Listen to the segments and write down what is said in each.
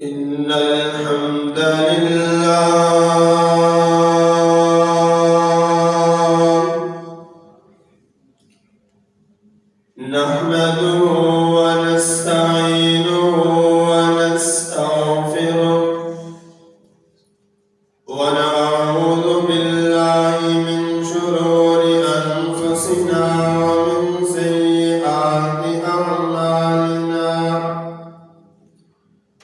إن الحمد لله نحمده ونستعينه ونستغفره ونعوذ بالله من شرور أنفسنا ومن سيئات أعمالنا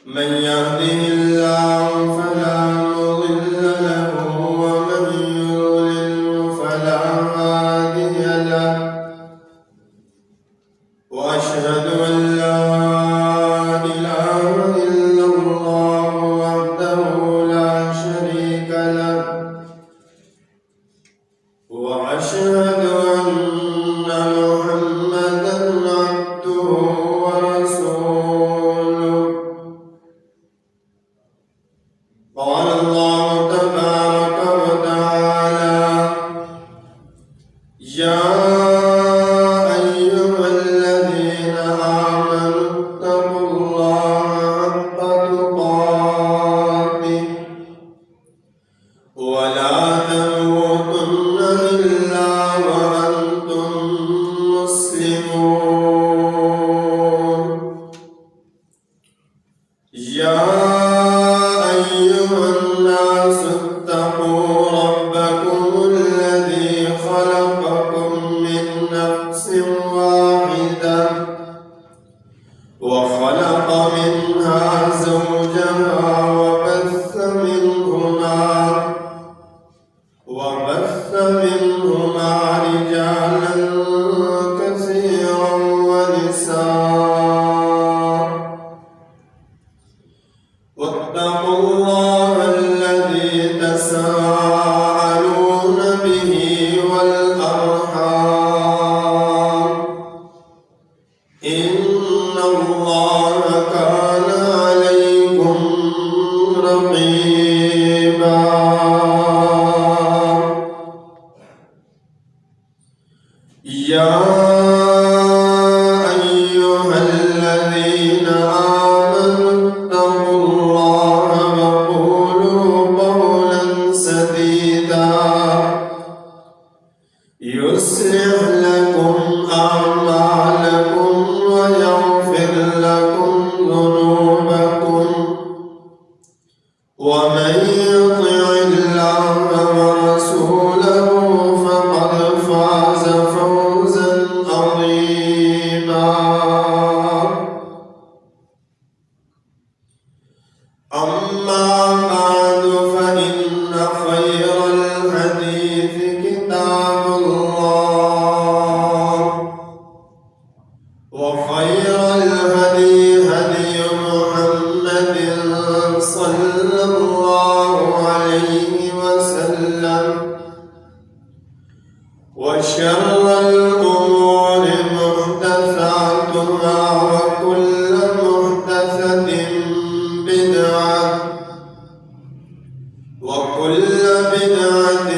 من يهده الله فلا مضل له ومن يضلل فلا هادي له وأشهد أن لا إله إلا الله وحده لا شريك له وأشهد أن محمدا عبده ورسوله قال الله تبارك وتعالى يا أيها الذين آمنوا اتقوا الله حق تقاته ولا تموتن إلا وأنتم مسلمون يا أيها الناس اتقوا ربكم الذي خلقكم من نفس واحدة وخلق منها زوجها وبث منهما رجالا كثيرا ونساء واتقوا الله الذي تساءلون به والأرحام إن الله كان عليكم رقيبا يا أيها الذين آمنوا اتقوا الله وقولوا قولا سديدا يصلح لكم أعمالكم ويغفر لكم ذنوبكم ومن يطع الله ورسوله فقد فاز فوزا عظيما أما بعد فإن خير الحديث كتاب الله وخير الهدي هدي محمد صلى الله عليه وسلم وشر الأمور محدثاتها وكل محدثة بدعة وكل بدعة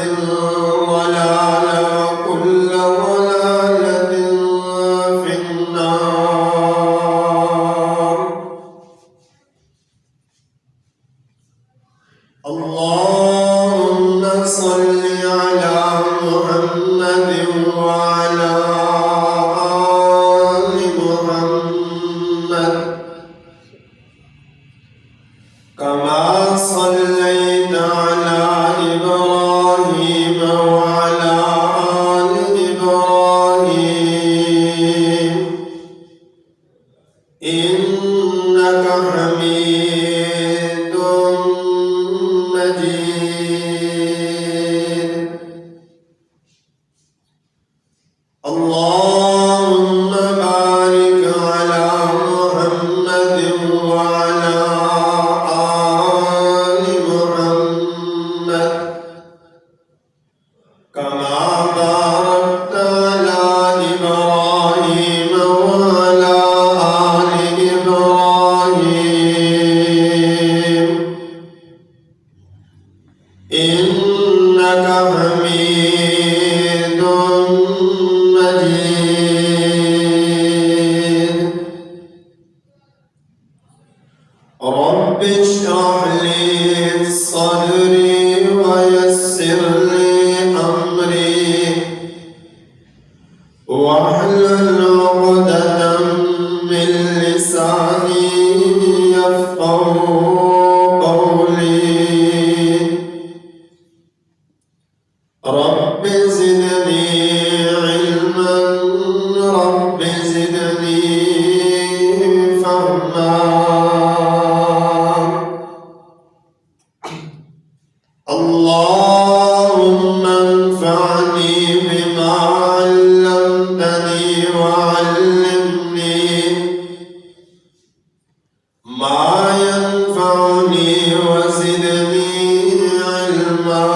ضلالة وكل ضلالة في النار اللهم صل على محمد وعلى آل محمد كما صليت على إبراهيم وعلى آل إبراهيم إنك حميد مجيد اللهم بارك على محمد وعلى آل محمد كما باركت على إبراهيم وعلى آل إبراهيم إنك حميد مجيد رب اشرح لي صدري ويسر لي أمري واحلل عقدة من لساني يفقهوا قولي رب زدني علما رب زدني فهما اللهم انفعني بما علمتني وعلمني ما ينفعني وزدني علما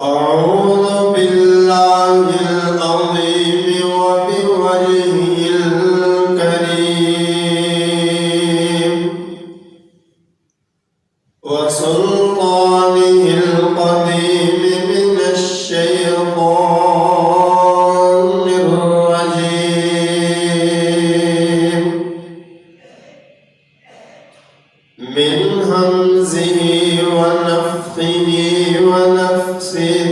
أعوذ بالله العظيم وبوجهه الكريم وسلطانه القديم من الشيطان الرجيم من همزه ونفخه ونفسه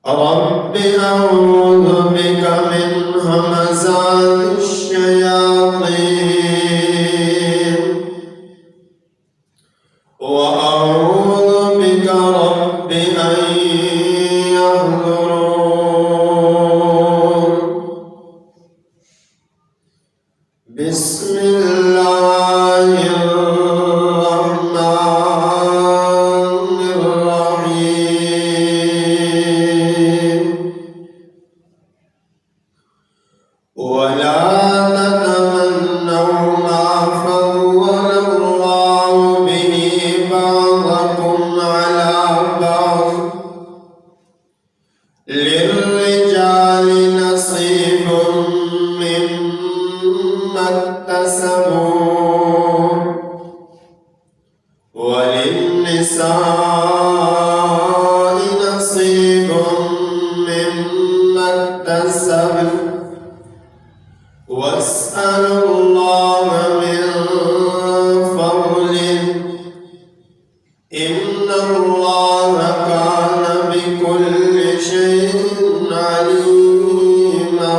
رب أعوذ بك من همزات الشياطين وأعوذ بك رب أن يحضرون بسم الله الرحمن الرحيم ولا تتمنوا ما فضل الله به بعضكم على بعض للرجال نصيب مما اكتسبوا وللنساء نصيب مما اكتسبن واسألوا الله من فضله إن الله كان بكل شيء عليما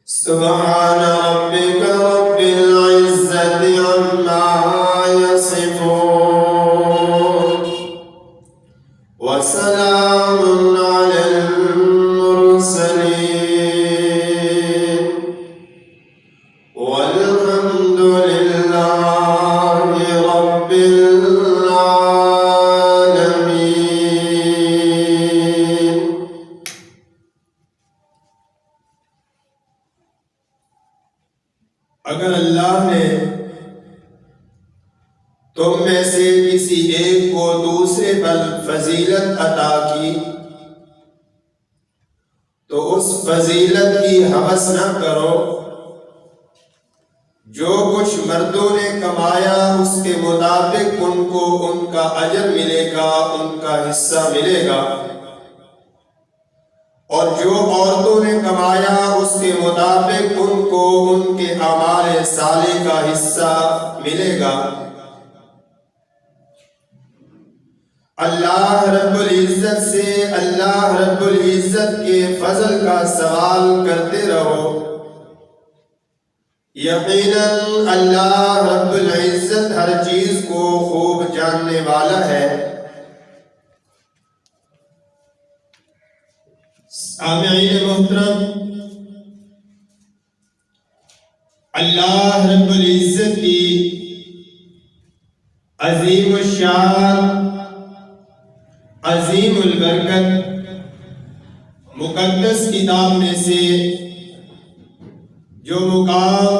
سبحان ربك رب العزة عما يصفون وسلام على المرسلين والحمد لله رب العالمين. اگر اللہ نے تم میں سے کسی ایک کو دوسرے پر فضیلت عطا کی تو اس فضیلت کی ہوس نہ کرو. جو کچھ مردوں نے کمایا اس کے مطابق ان کو ان کا اجر ملے گا، ان کا حصہ ملے گا، اور جو عورتوں نے کمایا اس کے مطابق ان کو ان کے اعمال صالح کا حصہ ملے گا. اللہ رب العزت سے اللہ رب العزت کے فضل کا سوال کرتے رہو. یقیناً اللہ رب العزت ہر چیز کو خوب جاننے والا ہے. سامعین محترم، اللہ رب العزت کی عظیم الشان، عظیم البرکت مقدس کتاب میں سے جو مقام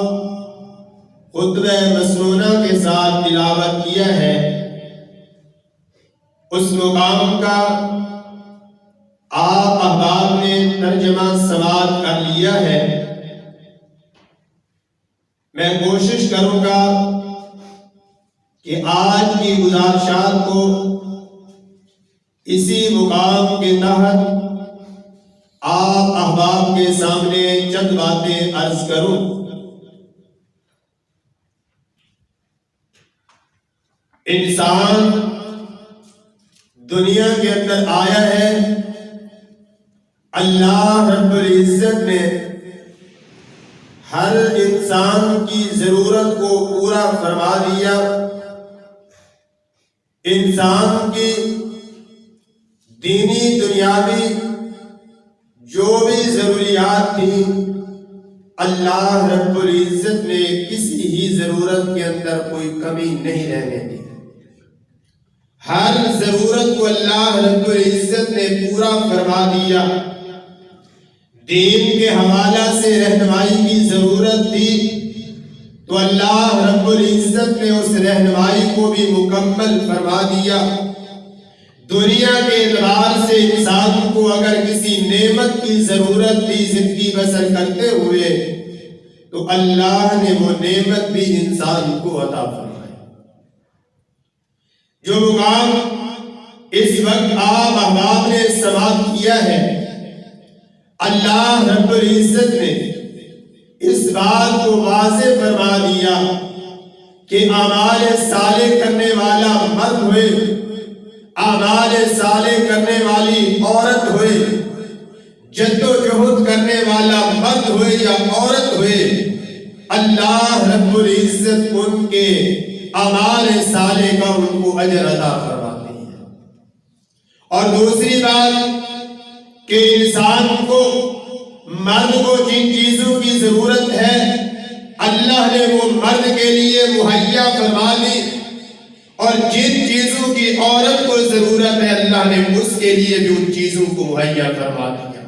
خطبہ مسنونہ کے ساتھ تلاوت کیا ہے، اس مقام کا آپ احباب نے ترجمہ سماعت کر لیا ہے. میں کوشش کروں گا کہ آج کی گزارشات کو اسی مقام کے تحت آپ احباب کے سامنے چند باتیں عرض کروں۔ انسان دنیا کے اندر آیا ہے، اللہ رب العزت نے ہر انسان کی ضرورت کو پورا فرما دیا۔ انسان کی دینی دنیاوی جو بھی ضروریات تھی، اللہ رب العزت نے کسی ہی ضرورت کے اندر کوئی کمی نہیں رہنے دی۔ ہر ضرورت کو اللہ رب العزت نے پورا فرما دیا۔ دین کے حوالہ سے رہنمائی کی ضرورت تھی تو اللہ رب العزت نے اس رہنمائی کو بھی مکمل فرما دیا۔ دنیا کے اعتبار سے انسان کو اگر کسی نعمت کی ضرورت تھی زندگی بسر کرتے ہوئے تو اللہ نے وہ نعمت بھی انسان کو عطا فرمائی۔ جو مقام اس وقت آپ احباب نے سماعت کیا ہے، اللہ رب العزت نے اس بات کو واضح فرما دیا کہ اعمال صالح کرنے والا مرد ہوئے، اعمال صالح کرنے والی عورت ہوئے، جد و جہد کرنے والا مرد ہوئے یا عورت ہوئے، اللہ رب العزت ان کے اعمال صالح کا ان کو اجر عطا فرماتے ہیں۔ اور دوسری بات کہ انسان کو، مرد کو جن چیزوں کی ضرورت ہے اللہ نے وہ مرد کے لیے مہیا فرما دی، اور جن چیزوں کی عورت کو ضرورت ہے اللہ نے اس کے لیے بھی ان چیزوں کو مہیا فرما دیا۔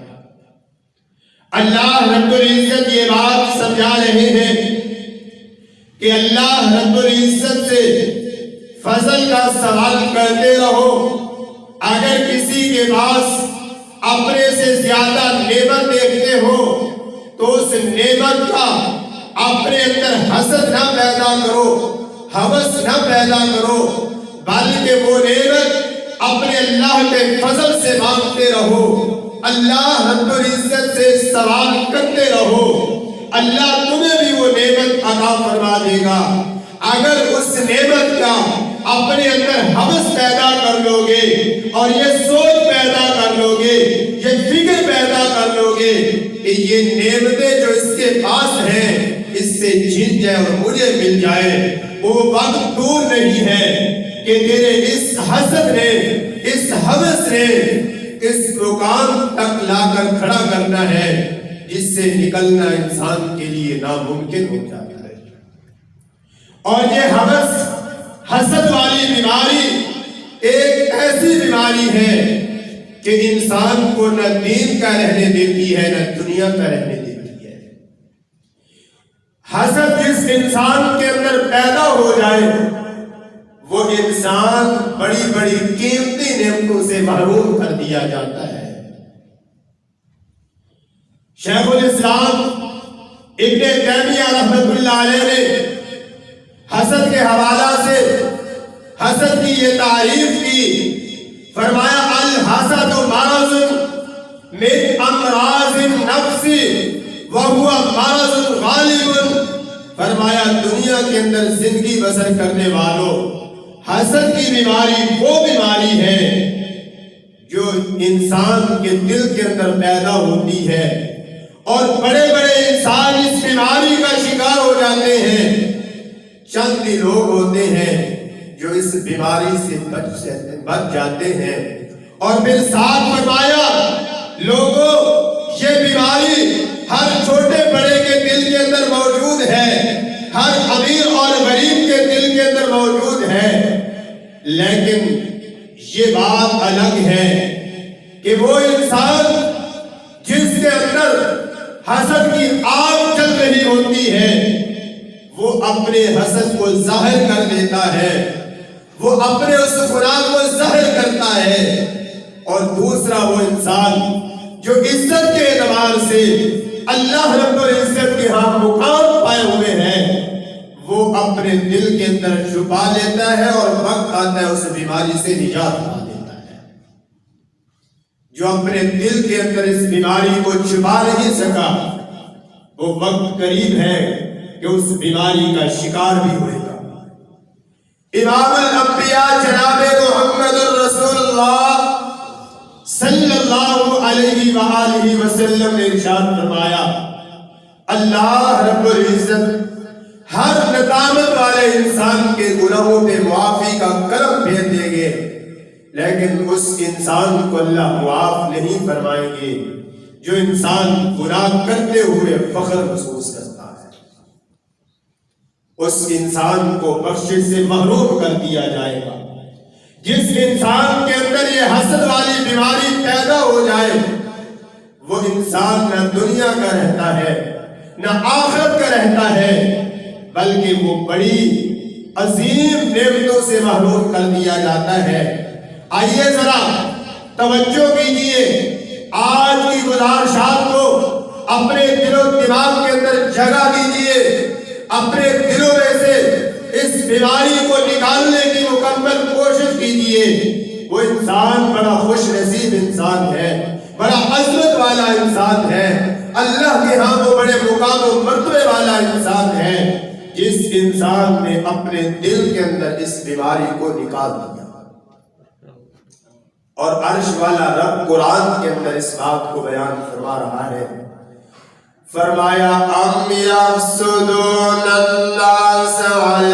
اللہ رب العزت یہ بات سمجھا رہے ہیں کہ اللہ رب العزت سے فضل کا سوال کرتے رہو۔ اگر کسی کے پاس اپنے سے زیادہ نعمت دیکھتے ہو تو اس نعمت کا اپنے اندر حسد نہ پیدا کرو، ہوس نہ پیدا کرو، بلکہ وہ نعمت اپنے اللہ کے فضل سے مانگتے رہو، اللہ رب العزت سے سوال کرتے رہو، اللہ تمہیں بھی وہ نعمت عطا فرما دے گا۔ اگر اس نعمت کا اپنے اندر ہوس پیدا کر لو گے اور یہ سوچ پیدا کر لو گے، یہ فکر پیدا کر لو گے کہ یہ نعمتیں جو اس کے پاس ہیں اس سے چھن جائے اور مجھے مل جائے، وہ وقت دور نہیں ہے کہ تیرے اس حسد نے، اس ہوس نے اس مقام تک لا کر کھڑا کرنا ہے جس سے نکلنا انسان کے لیے ناممکن ہو جاتا ہے۔ اور یہ ہوس، حسد والی بیماری ایک ایسی بیماری ہے کہ انسان کو نہ دین کا رہنے دیتی ہے نہ دنیا کا رہنے دیتی ہے۔ حسد جس انسان کے اندر پیدا ہو جائے وہ انسان بڑی بڑی قیمتی نعمتوں سے محروم کر دیا جاتا ہے۔ شیخ الاسلام ابن تیمیہ رحمۃ اللہ علیہ نے حسد کے حوالہ سے حسد کی یہ تعریف کی، فرمایا الحسد مرض من امراض النفس وهو مرض غالب۔ فرمایا دنیا کے اندر زندگی بسر کرنے والوں، حسد کی بیماری وہ بیماری ہے جو انسان کے دل کے اندر پیدا ہوتی ہے، اور بڑے بڑے انسان اس بیماری کا شکار ہو جاتے ہیں۔ چند ہی لوگ ہوتے ہیں جو اس بیماری سے بچ جاتے ہیں۔ اور پھر ساتھ فرمایا لوگوں، یہ بیماری ہر چھوٹے بڑے کے دل کے اندر موجود ہے، ہر امیر اور غریب کے دل کے اندر موجود ہے، لیکن یہ بات الگ ہے کہ وہ انسان جس کے اندر حسد کی آگ چل رہی ہوتی ہے وہ اپنے حسد کو ظاہر کر دیتا ہے، وہ اپنے اس گناہ کو ظاہر کرتا ہے۔ اور دوسرا وہ انسان جو عزت کے اعتبار سے اللہ رب العزت کے ہاں مقام پائے ہوئے ہیں، وہ اپنے دل کے اندر چھپا لیتا ہے اور وقت آتا ہے اس بیماری سے نجات پا لیتا ہے۔ جو اپنے دل کے اندر اس بیماری کو چھپا نہیں سکا، وہ وقت قریب ہے کہ اس بیماری کا شکار بھی ہوئے گا۔ امام الانبیاء جناب محمد الرسول اللہ صلی اللہ علیہ وآلہ وسلم نے ارشاد فرمایا، اللہ رب العزت ہر ندامت والے انسان کے گناہوں پہ معافی کا کرم بھیج دیں گے، لیکن اس انسان کو اللہ معاف نہیں فرمائیں گے جو انسان گناہ کرتے ہوئے فخر محسوس کرتا ہے۔ اس انسان کو بخشش سے محروم کر دیا جائے گا۔ جس انسان کے اندر یہ حسد والی بیماری پیدا ہو جائے، وہ انسان نہ دنیا کا رہتا ہے نہ آخرت کا رہتا ہے، بلکہ وہ بڑی عظیم نعمتوں سے محروم کر دیا جاتا ہے۔ آئیے ذرا توجہ کیجئے، آج کی گزارشات کو اپنے دل و دماغ کے اندر جگہ دیجئے، اپنے دلوں میں سے اس بیماری کو نکالنے کی مکمل کوشش کیجئے۔ وہ انسان بڑا خوش نصیب انسان ہے، بڑا عظمت والا انسان ہے، اللہ کے ہاں وہ بڑے مقام و مرتبے والا انسان ہے جس انسان نے اپنے دل کے اندر اس بیماری کو نکال دیا۔ اور عرش والا رب قرآن کے اندر اس بات کو بیان فرما رہا ہے، فرمایا ام یحسدون الناس علی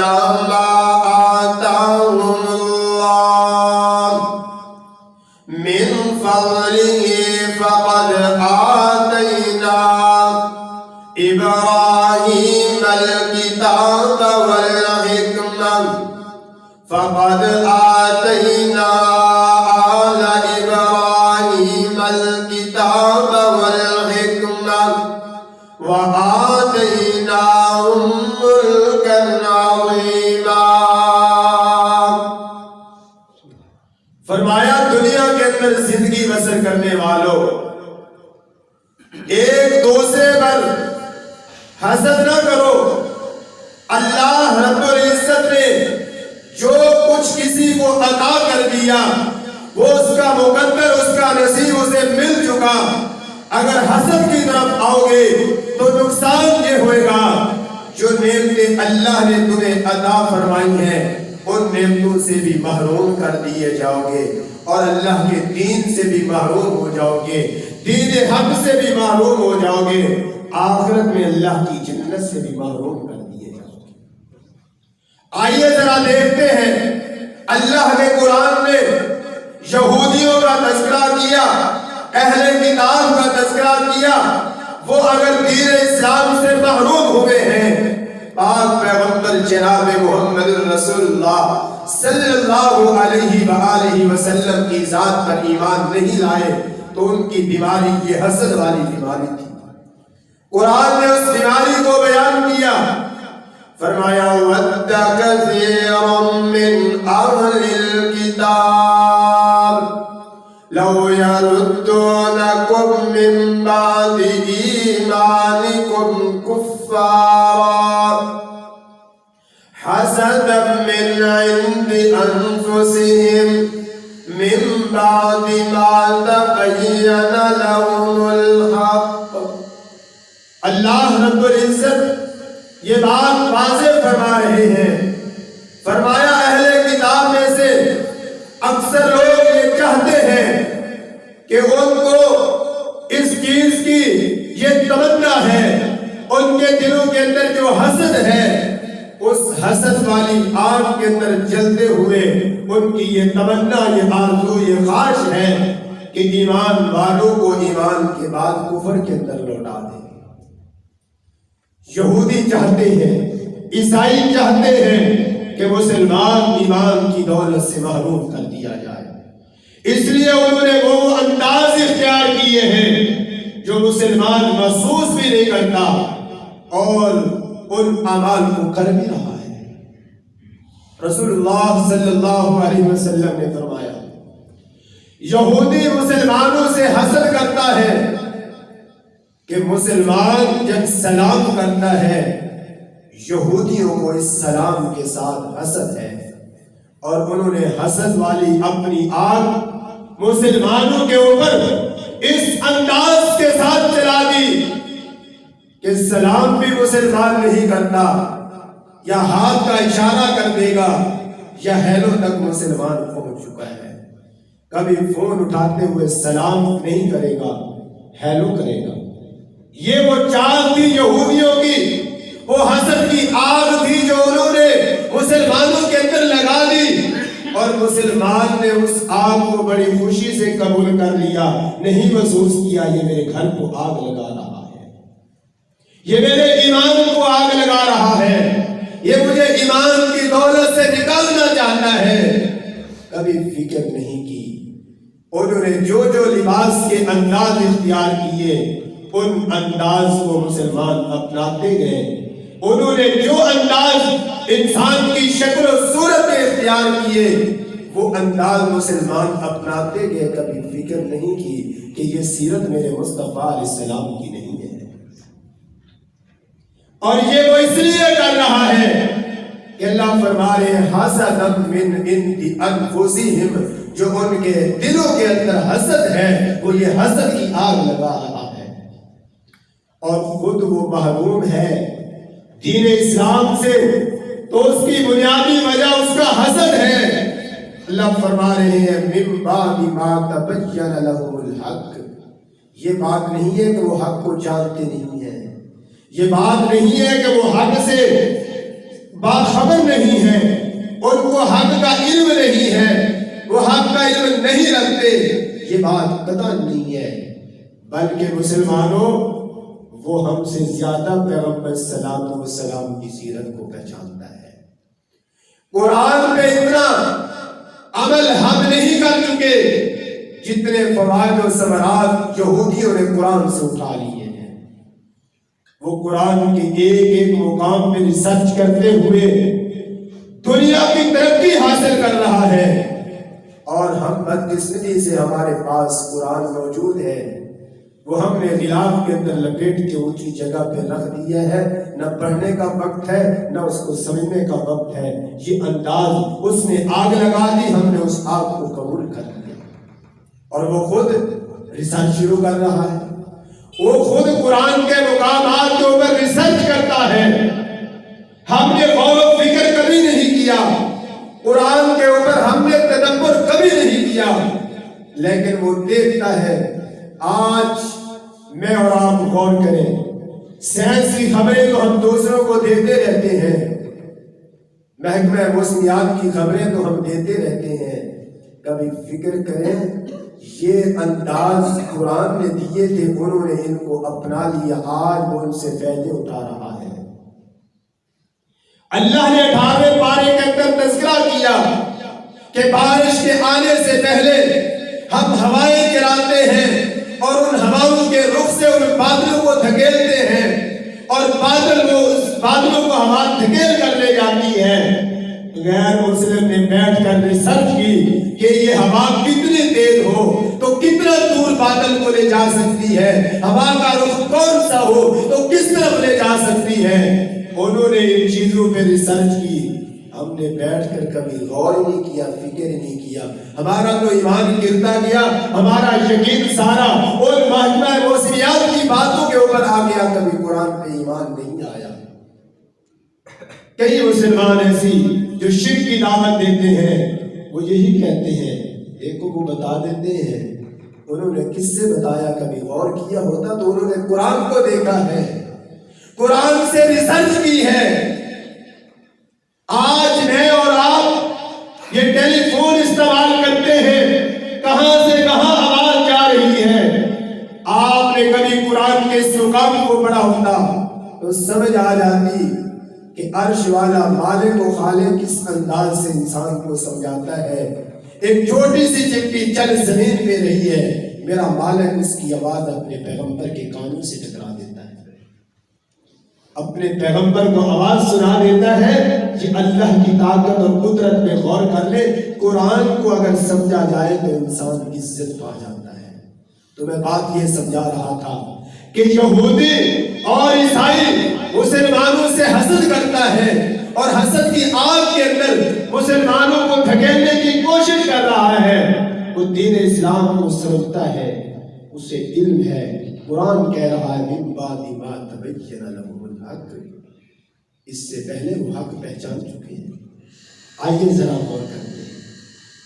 ما آتاهم اللہ من فضلہ فقد آتینا ابراہیم الکتاب والحکمہ فقد آتینا آل ابراہیم الکتاب والحکمہ وآتیناہم ملکا عظیما۔ فرمایا دنیا کے اندر زندگی بسر کرنے والوں، ایک دوسرے پر حسد نہ کرو۔ اللہ رب العزت نے جو کچھ کسی کو عطا کر دیا وہ اس کا مقدر، اس کا نصیب اسے مل چکا۔ اگر حسد کی طرف آؤ گے تو نقصان یہ ہوئے گا، جو نعمتیں اللہ نے تمہیں عطا فرمائی ہیں ان نعمتوں سے بھی محروم کر دیے جاؤ گے، اور اللہ کے دین سے بھی محروم ہو جاؤ گے، دین حق سے بھی محروم ہو جاؤ گے، آخرت میں اللہ کی جنت سے بھی محروم کر دیے جاؤ گے۔ آئیے ذرا دیکھتے ہیں، اللہ نے قرآن میں یہودیوں کا تذکرہ کیا، اہل کتاب کا تذکرہ کیا، وہ اگر دین اسلام سے محروم ہوئے ہیں، پاک پیغمبر جناب محمد رسول اللہ صلی اللہ علیہ وآلہ وسلم کی ذات پر ایمان نہیں لائے، تو ان کی بیماری یہ حسد والی بیماری تھی۔ قرآن نے اس بیماری کو بیان کیا، فرمایا وَدَّ كَثِيرٌ مِّنْ أَهْلِ الْكِتَابِ لَوْ يَرُدُّونَكُم مِّن بَعْدِ إِيمَانِكُمْ كُفَّارًا حَسَدًا مِّنْ عِندِ أَنفُسِهِمْ مِن بَعْدِ مَا تَبَيَّنَ لَهُمُ الْحَقُّ۔ اللہ رب العزت یہ بات واضح فرما رہے ہیں، فرمایا اہل کتاب میں سے اکثر لوگ یہ چاہتے ہیں کہ ان کو اس چیز کی یہ تمنا ہے، ان کے دلوں کے اندر جو حسد ہے، اس حسد والی آگ کے اندر جلتے ہوئے ان کی یہ تمنا، یہ آرزو، یہ خواہش ہے کہ ایمان والوں کو ایمان کے بعد کفر کے اندر لوٹا دیں۔ یہودی چاہتے ہیں، عیسائی چاہتے ہیں کہ مسلمان ایمان کی دولت سے محروم کر دیا جائے، اس لیے انہوں نے وہ انداز اختیار کیے ہیں جو مسلمان محسوس بھی نہیں کرتا اور ان اعمال کو کر بھی رہا ہے۔ رسول اللہ صلی اللہ علیہ وسلم نے فرمایا، یہودی مسلمانوں سے حسد کرتا ہے کہ مسلمان جب سلام کرتا ہے، یہودیوں کو اس سلام کے ساتھ حسد ہے، اور انہوں نے حسد والی اپنی آگ مسلمانوں کے اوپر اس انداز کے ساتھ چلا دی کہ سلام بھی مسلمان نہیں کرتا، یا ہاتھ کا اشارہ کر دے گا یا ہیلو تک مسلمان پہنچ چکا ہے، کبھی فون اٹھاتے ہوئے سلام نہیں کرے گا، ہیلو کرے گا۔ یہ وہ چال تھی یہودیوں کی، وہ حسد کی آگ تھی جو انہوں نے مسلمانوں کے اندر لگا دی، اور مسلمان نے اس آگ کو بڑی خوشی سے قبول کر لیا، نہیں محسوس کیا یہ میرے گھر کو آگ لگا رہا ہے، یہ میرے ایمان کو آگ لگا رہا ہے، یہ مجھے ایمان کی دولت سے نکالنا چاہتا ہے۔ کبھی فکر نہیں کی۔ انہوں نے جو جو لباس کے انداز اختیار کیے ان انداز کو مسلمان اپناتے گئے، انہوں نے جو انداز انسان کی شکل و صورت میں اختیار کیے وہ انداز مسلمان اپناتے گئے، کبھی فکر نہیں کی کہ یہ سیرت میرے مصطفیٰ علیہ السلام کی نہیں ہے۔ اور یہ وہ اس لیے کر رہا ہے کہ اللہ فرما رہے ہیں حسدا من عند انفسہم، جو ان کے دلوں کے اندر حسد ہے وہ یہ حسد کی آگ لگا رہا ہے، اور خود وہ محروم ہے دین اسلام سے، تو اس کی بنیادی وجہ اس کا حسد ہے۔ اللہ فرما رہے ہیں من بعد ما تبین لهم الحق، یہ بات نہیں ہے کہ وہ حق کو جانتے نہیں ہیں، یہ بات نہیں ہے کہ وہ حق سے باخبر نہیں ہے، ان کو حق کا علم نہیں ہے، وہ حق کا علم نہیں رکھتے، یہ بات قطعا نہیں ہے، بلکہ مسلمانوں وہ ہم سے زیادہ پیغمبر صلی اللہ علیہ وسلم کی سیرت کو پہچانتا ہے۔ قرآن پہ اتنا عمل ہم نہیں کر چکے جتنے فوائد و ثمرات یہودیوں نے قرآن سے اٹھا لیے ہیں۔ وہ قرآن کے ایک ایک مقام پہ ریسرچ کرتے ہوئے دنیا کی ترقی حاصل کر رہا ہے، اور ہم بدقسمتی سے ہمارے پاس قرآن موجود ہے، وہ ہم نے غلاف کے اندر لپیٹ کے اونچی جگہ پہ رکھ دیا ہے، نہ پڑھنے کا وقت ہے نہ اس کو سمجھنے کا وقت ہے۔ یہ انداز اس نے آگ لگا دی، ہم نے اس آگ کو قبول کر لیا، اور وہ خود ریسرچ شروع کر رہا ہے، وہ خود قرآن کے مقامات کے اوپر ریسرچ کرتا ہے۔ ہم نے غور و فکر کبھی نہیں کیا، قرآن کے اوپر ہم نے تدبر کبھی نہیں کیا، لیکن وہ دیکھتا ہے۔ آج میں اور آپ غور کریں، سائنس کی خبریں تو ہم دوسروں کو دیتے رہتے ہیں، محکمہ موسمیات کی خبریں تو ہم دیتے رہتے ہیں، کبھی فکر کریں یہ انداز قرآن نے دیے تھے، انہوں نے ان کو اپنا لیا، آج وہ ان سے فائدے اٹھا رہا ہے۔ اللہ نے 18ویں پارے کے اندر تذکرہ کیا کہ بارش کے آنے سے پہلے ہم ہوائیں چلاتے ہیں، اور ان ہواؤں کے رخ سے ان بادلوں کو دھکیلتے ہیں، اور بادلوں کو ہوا دھکیل کر لے جاتی ہے۔ غیر مسلم نے بیٹھ کر ریسرچ کی کہ یہ ہوا کتنی تیز ہو تو کتنا دور بادل کو لے جا سکتی ہے، ہوا کا رخ کون سا ہو تو کس طرف لے جا سکتی ہے۔ انہوں نے ان چیزوں پہ ریسرچ کی، ہم نے بیٹھ کر کبھی غور ہی نہیں کیا، فکر ہی نہیں کیا، ہمارا تو ایمان گرتا گیا، ہمارا یقین سارا اور محکمہ موسمیات کی باتوں کے اوپر آ گیا، کبھی قرآن پہ ایمان نہیں آیا۔ کئی مسلمان ایسی جو شرک کی دعوت دیتے ہیں، وہ یہی کہتے ہیں، دیکھو وہ بتا دیتے ہیں، انہوں نے کس سے بتایا؟ کبھی غور کیا ہوتا تو انہوں نے قرآن کو دیکھا ہے، قرآن سے ریسرچ کی ہے۔ آج میں اور آپ یہ ٹیلی فون استعمال کرتے ہیں، کہاں سے کہاں آواز جا رہی ہے۔ آپ نے کبھی قرآن کے اس مقام کو پڑھا ہوتا تو سمجھ آ جاتی کہ عرش والا مالک و خالق کس انداز سے انسان کو سمجھاتا ہے۔ ایک چھوٹی سی چٹی چل زمین پہ رہی ہے، میرا مالک اس کی آواز اپنے پیغمبر کے کانوں سے ٹکرا دیتا ہے، اپنے پیغمبر کو آواز سنا دیتا ہے۔ یہ اللہ کی طاقت اور قدرت پہ غور کر لے، قرآن کو اگر سمجھا جائے تو انسان عزت پا جاتا ہے۔ تو میں بات یہ سمجھا رہا تھا کہ یہودی اور عیسائی مسلمانوں سے حسد کرتا ہے، اور حسد کی آگ کے اندر مسلمانوں کو دھکیلنے کی کوشش کر رہا ہے۔ وہ دین اسلام کو سمجھتا ہے، اسے علم ہے۔ قرآن کہہ رہا ہے من بعد ما تبین لهم الحق، اس سے پہلے وہ حق پہچان چکے ہیں۔ آئیے ذرا غور کرتے ہیں،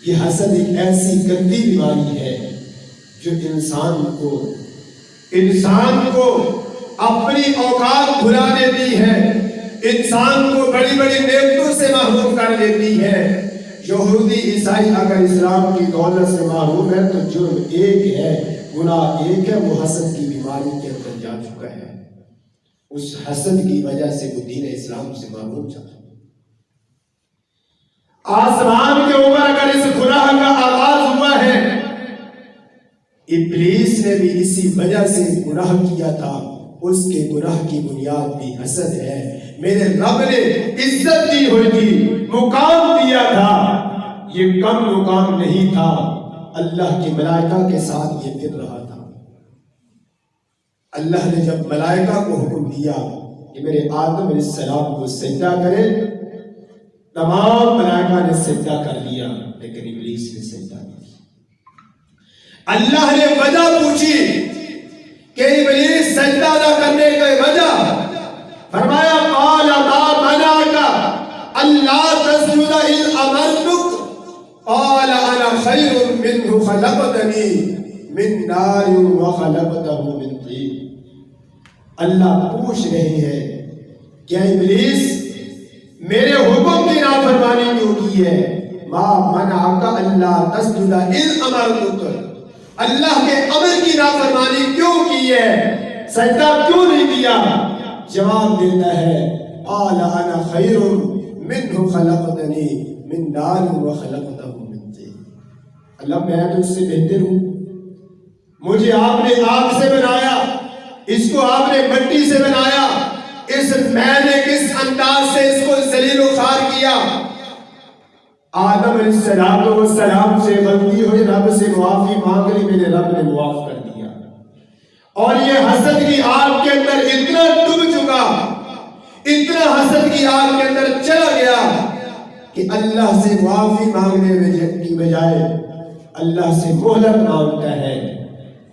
یہ حسد ایک ایسی گندی بیماری ہے جو انسان کو اپنی اوقات بھلا دیتی ہے، انسان کو بڑی بڑی نعمتوں سے محروم کر دیتی ہے۔ یہودی عیسائی اگر اسلام کی دولت سے محروم ہے تو جرم ایک ہے، گناہ ایک ہے، وہ حسد کی بیماری کے اندر جا چکا ہے۔ اس حسد کی وجہ سے وہ دین اسلام سے محروم چلا۔ آسمان کے اوپر اگر اس گناہ کا آغاز ہوا ہے، ابلیس نے بھی اسی وجہ سے گناہ کیا تھا، اس کے گناہ کی بنیاد بھی حسد ہے۔ میرے رب نے عزت دی ہوئی تھی، مقام دیا تھا، یہ کم مقام نہیں تھا، اللہ کے ملائکہ کے ساتھ یہ پھر رہا تھا۔ اللہ نے جب ملائکہ کو حکم دیا کہ میرے آدم علیہ السلام کو سجدہ کرے، تمام ملائکہ نے سجدہ کر لیا، لیکن ابلیس نے سجدہ نہیں کیا۔ اللہ نے وجہ پوچھی کہ ابلیس سجدہ نہ کرنے کی وجہ، فرمایا قال ما منعک الا تسجد اذ امرتک قال انا خیر منہ خلقتنی من نار وخلقتہ من طین۔ اللہ پوچھ رہے ہیں کیا ابلیس میرے حکم کی نافرمانی کیوں کی ہے؟ ما منعک الا تسجد اذ امرتک، اللہ کے امر کی نافرمانی کیوں کی ہے، سجدہ کیوں نہیں کیا؟ جواب دیتا ہے قال انا خیر منہ خلقتنی من نار وخلقتہ من طین۔ اللہ میں تو اس سے بہتر ہوں، مجھے آپ نے آگ سے بنایا، اس کو آپ نے مٹی سے بنایا، میں نے کس انداز سے اس کو ذلیل و خوار کیا۔ آدم علیہ السلام سے غلطی ہوئی، رب سے معافی مانگ لی، میرے رب نے معاف کر دیا، اور یہ حسد کی آگ کے اندر اتنا ڈوب چکا، اتنا حسد کی آگ کے اندر چلا گیا کہ اللہ سے معافی مانگنے کی بجائے اللہ سے مہلت مانگتا ہے،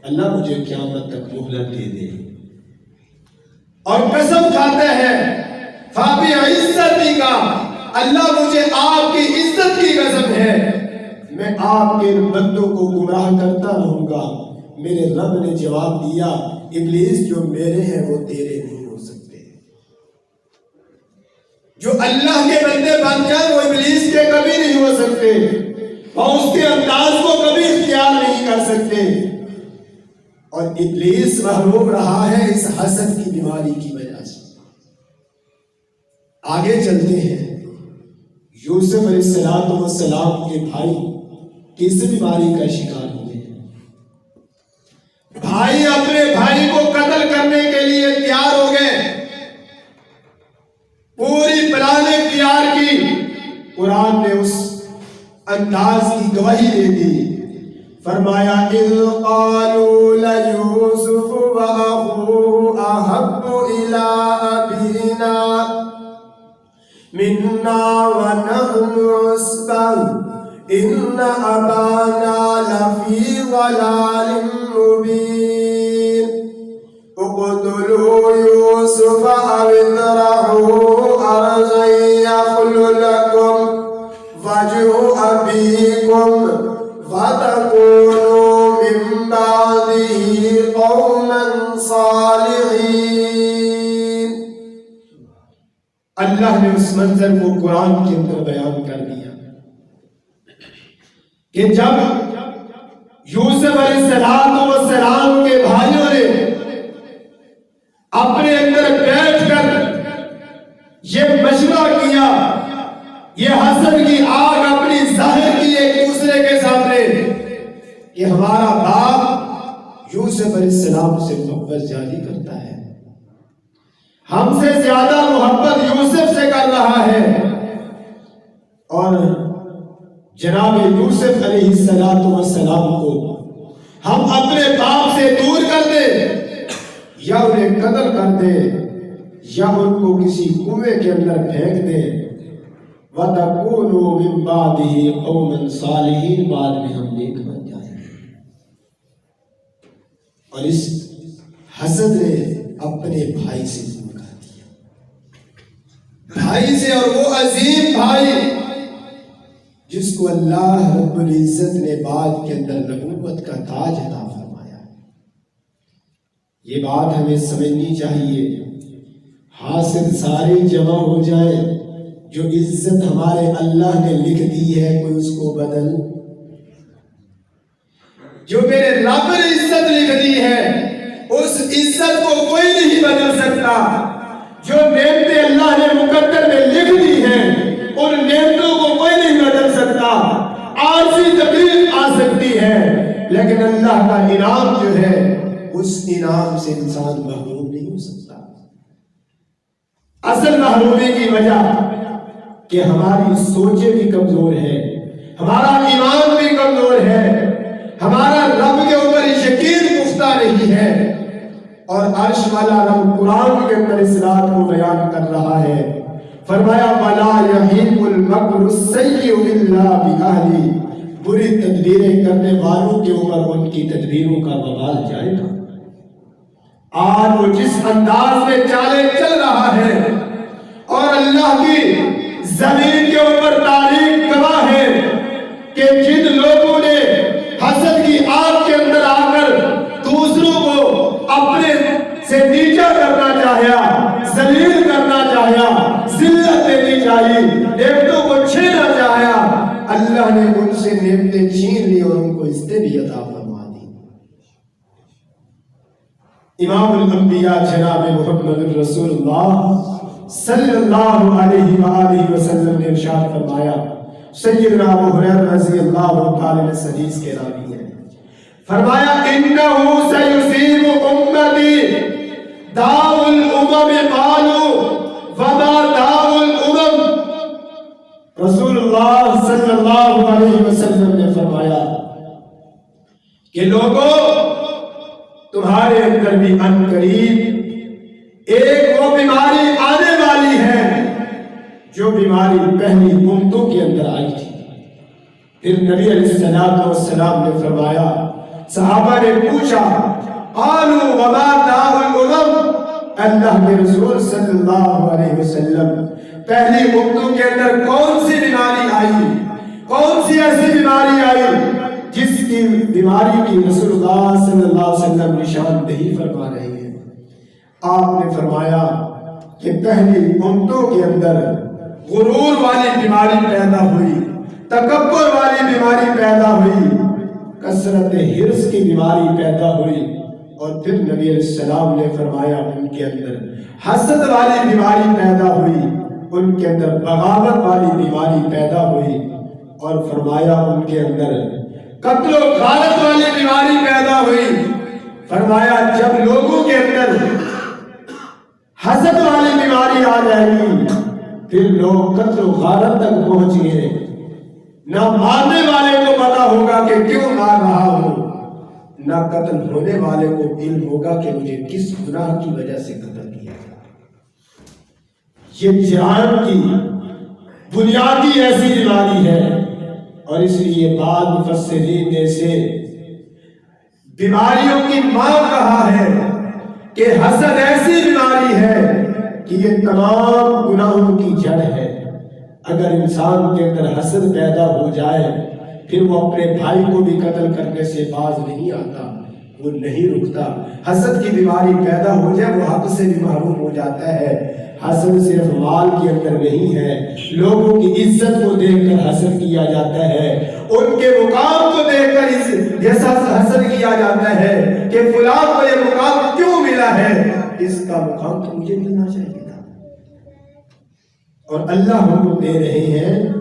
اللہ مجھے قیامت تک مہلت دے دے، اور قسم کھاتا ہے فابی عزتی کا، اللہ مجھے آپ کی عزت کی قسم ہے، میں آپ کے بندوں کو گمراہ کرتا رہوں گا۔ میرے رب نے جواب دیا ابلیس جو میرے ہیں وہ تیرے نہیں ہو سکتے، جو اللہ کے بندے بن جائیں وہ ابلیس کے کبھی نہیں ہو سکتے، اور اس کے انداز کو کبھی اختیار نہیں کر سکتے۔ اور ابلیس محروم رہا ہے اس حسد کی بیماری کی وجہ سے۔ آگے چلتے ہیں، یوسف علیہ السلام کے بھائی کس بیماری کا شکار ہوئے؟ بھائی اپنے بھائی کو قتل کرنے کے لیے تیار ہو گئے، پوری پلاننگ تیار کی۔ قرآن نے اس انداز کی گواہی دے دی، فرمایا اذ قالوا لیوسف واخوہ احب الی ابینا منا ونحن عصبہ ان ابانا لفی ضلال مبین اقتلوا یوسف او اطرحوه ارضا یخل لکم وجه ابیکم وَتَكُونُوا مِن بَعْدِهِ قَوْمًا صَالِحِينَ۔ اللہ نے اس منظر کو قرآن کے اندر بیان کر دیا کہ جب یوسف علیہ السلام کے بھائیوں نے اپنے اندر بیٹھ کر یہ مشورہ کیا، یہ حسد کی آگ اپنی ظاہر کی ایک دوسرے کے سامنے کہ ہمارا باپ یوسف علیہ السلام سے محبت جاری کرتا ہے، ہم سے زیادہ محبت یوسف سے کر رہا ہے، اور جناب یوسف علیہ السلام کو ہم اپنے باپ سے دور کر دیں، یا انہیں قتل کر دیں، یا ان کو کسی کنویں کے اندر پھینک دیں، وَتَكُونُوا مِن بَعْدِهِ قَوْمًا صَالِحِينَ، بعد میں ہم نیک بن جائیں گے۔ اور اس حسد نے اپنے بھائی سے دور کر دیا، بھائی سے، اور وہ عظیم بھائی جس کو اللہ رب العزت نے بعد کے اندر نبوت کا تاج عطا فرمایا۔ یہ بات ہمیں سمجھنی چاہیے، حاصل سارے جمع ہو جائیں، جو عزت ہمارے اللہ نے لکھ دی ہے کوئی اس کو بدل، جو میرے رب نے عزت لکھ دی ہے اس عزت کو کوئی نہیں بدل سکتا۔ جو نعمتیں اللہ نے مقدر میں لکھ دی ہیں ان نعمتوں کو کوئی نہیں بدل سکتا۔ عارضی تکلیف آ سکتی ہے لیکن اللہ کا انعام جو ہے اس انعام سے انسان محروم نہیں ہو سکتا۔ اصل محرومی کی وجہ کہ ہماری سوچیں بھی کمزور ہے، ہمارا ایمان بھی کمزور ہے، ہمارا رب کے اوپر یقین پختہ نہیں ہے۔ اور عرش والا رب قرآن کے اندر اس رات کو بیان کر رہا ہے، فرمایا وَلَا يَحِيقُ الْمَكْرُ السَّيِّئُ إِلَّا بِأَهْلِهِ، بری تدبیریں کرنے والوں کے اوپر ان کی تدبیروں کا وبال جائے گا۔ آج وہ جس انداز میں چالیں چل رہا ہے اور اللہ کی زمین کے اوپر تاریخ گواہ ہے کہ جن لوگوں نے حسد کی آگ کے اندر آ کر دوسروں کو اپنے سے نیچا کرنا چاہیا، ذلیل کرنا چاہیا، ذلت دینی چاہیے، نعمتوں کو چھینا چاہیا، اللہ نے ان سے نعمتیں چھین لی اور ان کو عزتیں بھی عطا فرما دی۔ امام الانبیاء جناب محمد رسول اللہ صلی اللہ علیہ وآلہ وسلم نے ارشاد فرمایا، سیدنا ابو ہریرہ رضی اللہ تعالی عنہ حدیث کے راوی ہیں، فرمایا انہو سیصیب امتی داء الامم قالوا وما داء الامم، رسول اللہ صلی اللہ علیہ وسلم نے فرمایا کہ لوگوں تمہارے اندر بھی ان قریب ایک وہ بیماری آنے والی ہے جو بیماری پہلی امتوں کے اندر آئی تھی۔ پھر نبی علیہ السلام نے فرمایا، صحابہ نے پوچھا قالوا وما داء الامم، اللہ کے رسول صلی اللہ علیہ وسلم پہلی امتوں کے اندر کون سی بیماری آئی، کون سی ایسی بیماری آئی جس کی بیماری کی رسول اللہ صلی اللہ علیہ وسلم نشاندہی فرما رہے ہیں؟ آپ نے فرمایا کہ پہلی امتوں کے اندر غرور والی بیماری پیدا ہوئی، تکبر والی بیماری پیدا ہوئی، کثرت حرص کی بیماری پیدا ہوئی، اور پھر نبی علیہ السلام نے فرمایا ان کے اندر حسد والی بیماری پیدا ہوئی، ان کے اندر بغاوت والی بیماری پیدا ہوئی، اور فرمایا ان کے اندر قتل و غارت والی بیماری پیدا ہوئی۔ فرمایا جب لوگوں کے اندر حسد والی بیماری آ جائے گی پھر لوگ قتل و غارت تک پہنچ گئے، نہ مارنے والے کو پتا ہوگا کہ کیوں مار رہا ہوں، نہ قتل ہونے والے کو علم ہوگا کہ مجھے کس گناہ کی وجہ سے قتل کیا گیا۔ یہ جہان کی بنیادی ایسی بیماری ہے، اور اس لیے بعض مفسرین نے اسے بیماریوں کی ماں کہا ہے کہ حسد ایسی بیماری ہے کہ یہ تمام گناہوں کی جڑ ہے۔ اگر انسان کے اندر حسد پیدا ہو جائے پھر وہ اپنے بھائی کو بھی قتل کرنے سے باز نہیں آتا، وہ نہیں رکتا۔ حسد کی بیماری پیدا ہو جائے وہ حق سے بھی محروم ہو جاتا ہے۔ حسد صرف مال کے اندر نہیں ہے، لوگوں کی عزت کو دیکھ کر حسد کیا جاتا ہے، ان کے مقام کو دیکھ کر جیسا حسد کیا جاتا ہے کہ فلاں کو یہ مقام کیوں ملا ہے، اس کا مقام تو مجھے ملنا چاہیے تھا۔ اور اللہ ہم کو دے رہے ہیں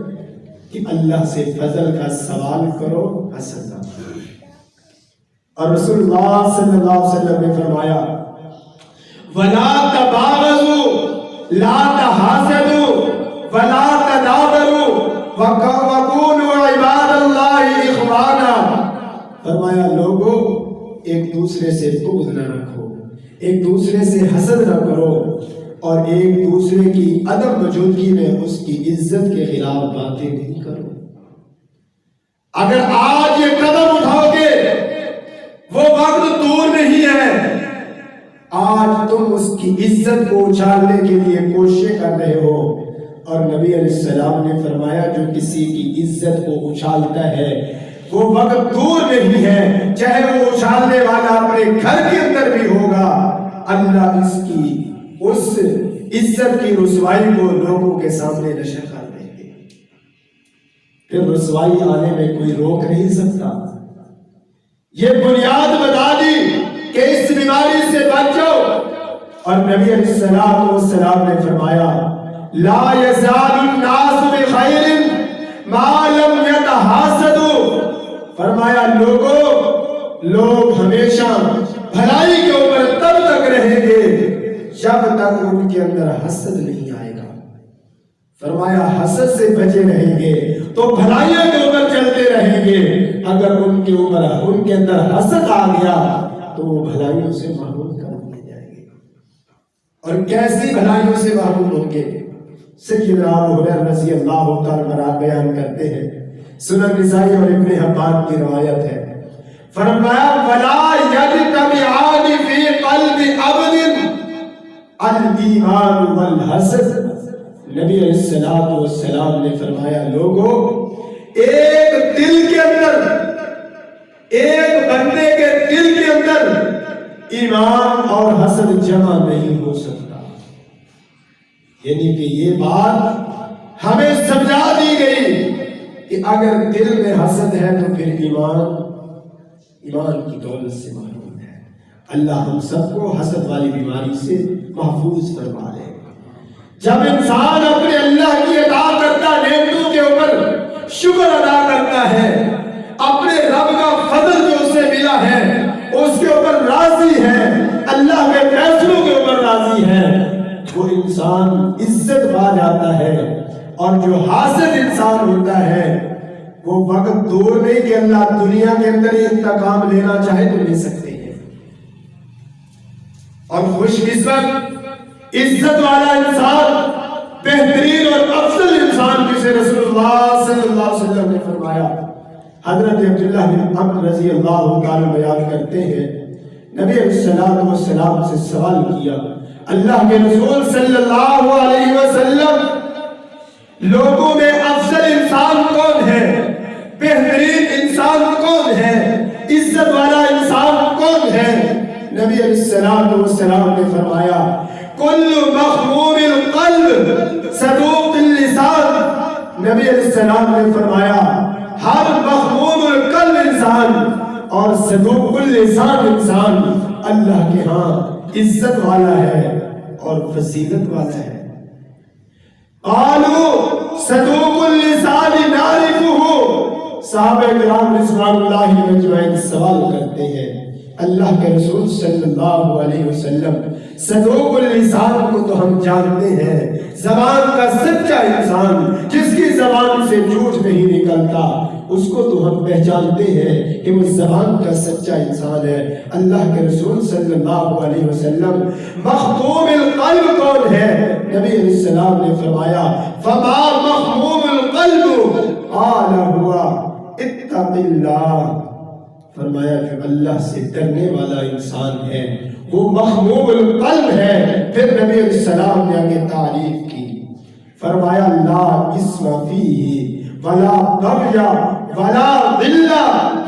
کہ اللہ سے فضل کا سوال کرو، حسد نہ کرو۔ اور رسول اللہ صلی اللہ علیہ وسلم نے فرمایا وَلَا تَبَاغَضُوا لا تحاسدوا ولا تدابروا وكونوا عباد الله اخوانا، فرمایا لوگوں ایک دوسرے سے بغض نہ رکھو، ایک دوسرے سے حسد نہ کرو، اور ایک دوسرے کی عدم موجودگی میں اس کی عزت کے خلاف باتیں نہیں کرو۔ اگر آج یہ قدم اٹھاؤ گے وہ وقت دور نہیں ہے، آج تم اس کی عزت کو اچھالنے کے لیے کوششیں کر رہے ہو، اور نبی علیہ السلام نے فرمایا جو کسی کی عزت کو اچھالتا ہے وہ وقت دور نہیں ہے، چاہے وہ اچھالنے والا اپنے گھر کے اندر بھی ہوگا، اللہ اس عزت کی رسوائی کو لوگوں کے سامنے نشر کر دیں گے۔ پھر رسوائی آنے میں کوئی روک نہیں سکتا۔ یہ بنیاد بتا دی کہ اس بیماری سے بچو، اور نبی علیہ السلام نے فرمایا لا یزال الناس بخیر ما لم یتحاسدوا، فرمایا لوگ ہمیشہ بھلائی کے اوپر تب تک رہیں گے جب تک ان کے اندر حسد نہیں آئے گا۔ فرمایا حسد سے بچے رہیں گے تو بھلائیوں کے اوپر چلتے رہیں گے، اگر ان کے اندر حسد آ گیا تو وہ بھلائیوں سے محروم کر دیے جائیں گے۔ اور کیسی بھلائیوں سے محروم ہوں گے؟ سیدنا ابو ہریرہ رضی اللہ تعالی عنہ بیان کرتے ہیں، سنن نسائی اور ابن حبان کی روایت ہے، فرمایا ولا یجتمعان فی قلب عبد الایمان والحسد۔ نبی علیہ السلام نے فرمایا لوگوں، ایک بندے کے دل کے اندر ایمان اور حسد جمع نہیں ہو سکتا۔ یعنی کہ یہ بات ہمیں سمجھا دی گئی کہ اگر دل میں حسد ہے تو پھر ایمان کی دولت سے محروم ہے۔ اللہ ہم سب کو حسد والی بیماری سے محفوظ فرما لے۔ جب انسان اپنے اللہ کی اطاعت کرتا، نعمتوں کے اوپر شکر ادا کرتا ہے، اپنے رب کا فضل جو اسے ملا ہے اس کے اوپر راضی ہے، اللہ کے فیصلوں کے اوپر راضی ہے، وہ انسان عزت پا جاتا ہے۔ اور جو حاسد انسان ہوتا ہے وہ وقت دور نہیں کہ اللہ دنیا کے اندر ہی انتقام لینا چاہے تو لے سکتے ہیں۔ اور خوش قسمت عزت والا انسان، بہترین اور افضل انسان جسے رسول اللہ صلی اللہ علیہ وسلم نے فرمایا، حضرت عبداللہ بن عمرو رضی اللہ تعالی بیان کرتے ہیں، نبی علیہ السلام سے سوال کیا، اللہ کے رسول صلی اللہ علیہ وسلم لوگوں میں افضل انسان کون ہے، بہترین انسان کون ہے، عزت والا انسان کون ہے؟ نبی علیہ السلام نے فرمایا کل مخموم القلب صدوق اللسان۔ نبی علیہ السلام نے فرمایا ہر مخموم القلب انسان اور صدوق اللسان انسان اللہ کے ہاں عزت والا ہے اور فضیلت والا ہے۔ قالوا صدوق اللسان نعرفه، صحابہ کرام رضوان اللہ اجمعین سوال کرتے ہیں اللہ کے رسول صلی اللہ علیہ وسلم، صدوق اللسان کو تو ہم جانتے ہیں، زبان کا سچا انسان جس کی زبان سے جھوٹ نہیں نکلتا، اس کو تو ہم پہچانتے ہیں کہ وہ زبان کا سچا انسان ہے۔ اللہ کے رسول صلی اللہ علیہ وسلم مخموم القلب کون ہے؟ نبی علیہ السلام نے فرمایا فما مخموم القلب قال ہوا اتق اللہ، فرمایا جو اللہ سے ڈرنے والا انسان ہے وہ مخموم القلب ہے۔ پھر نبی علیہ السلام نے آگے تعریف کی، فرمایا لا اسم فیہ ولا بغی ولا غل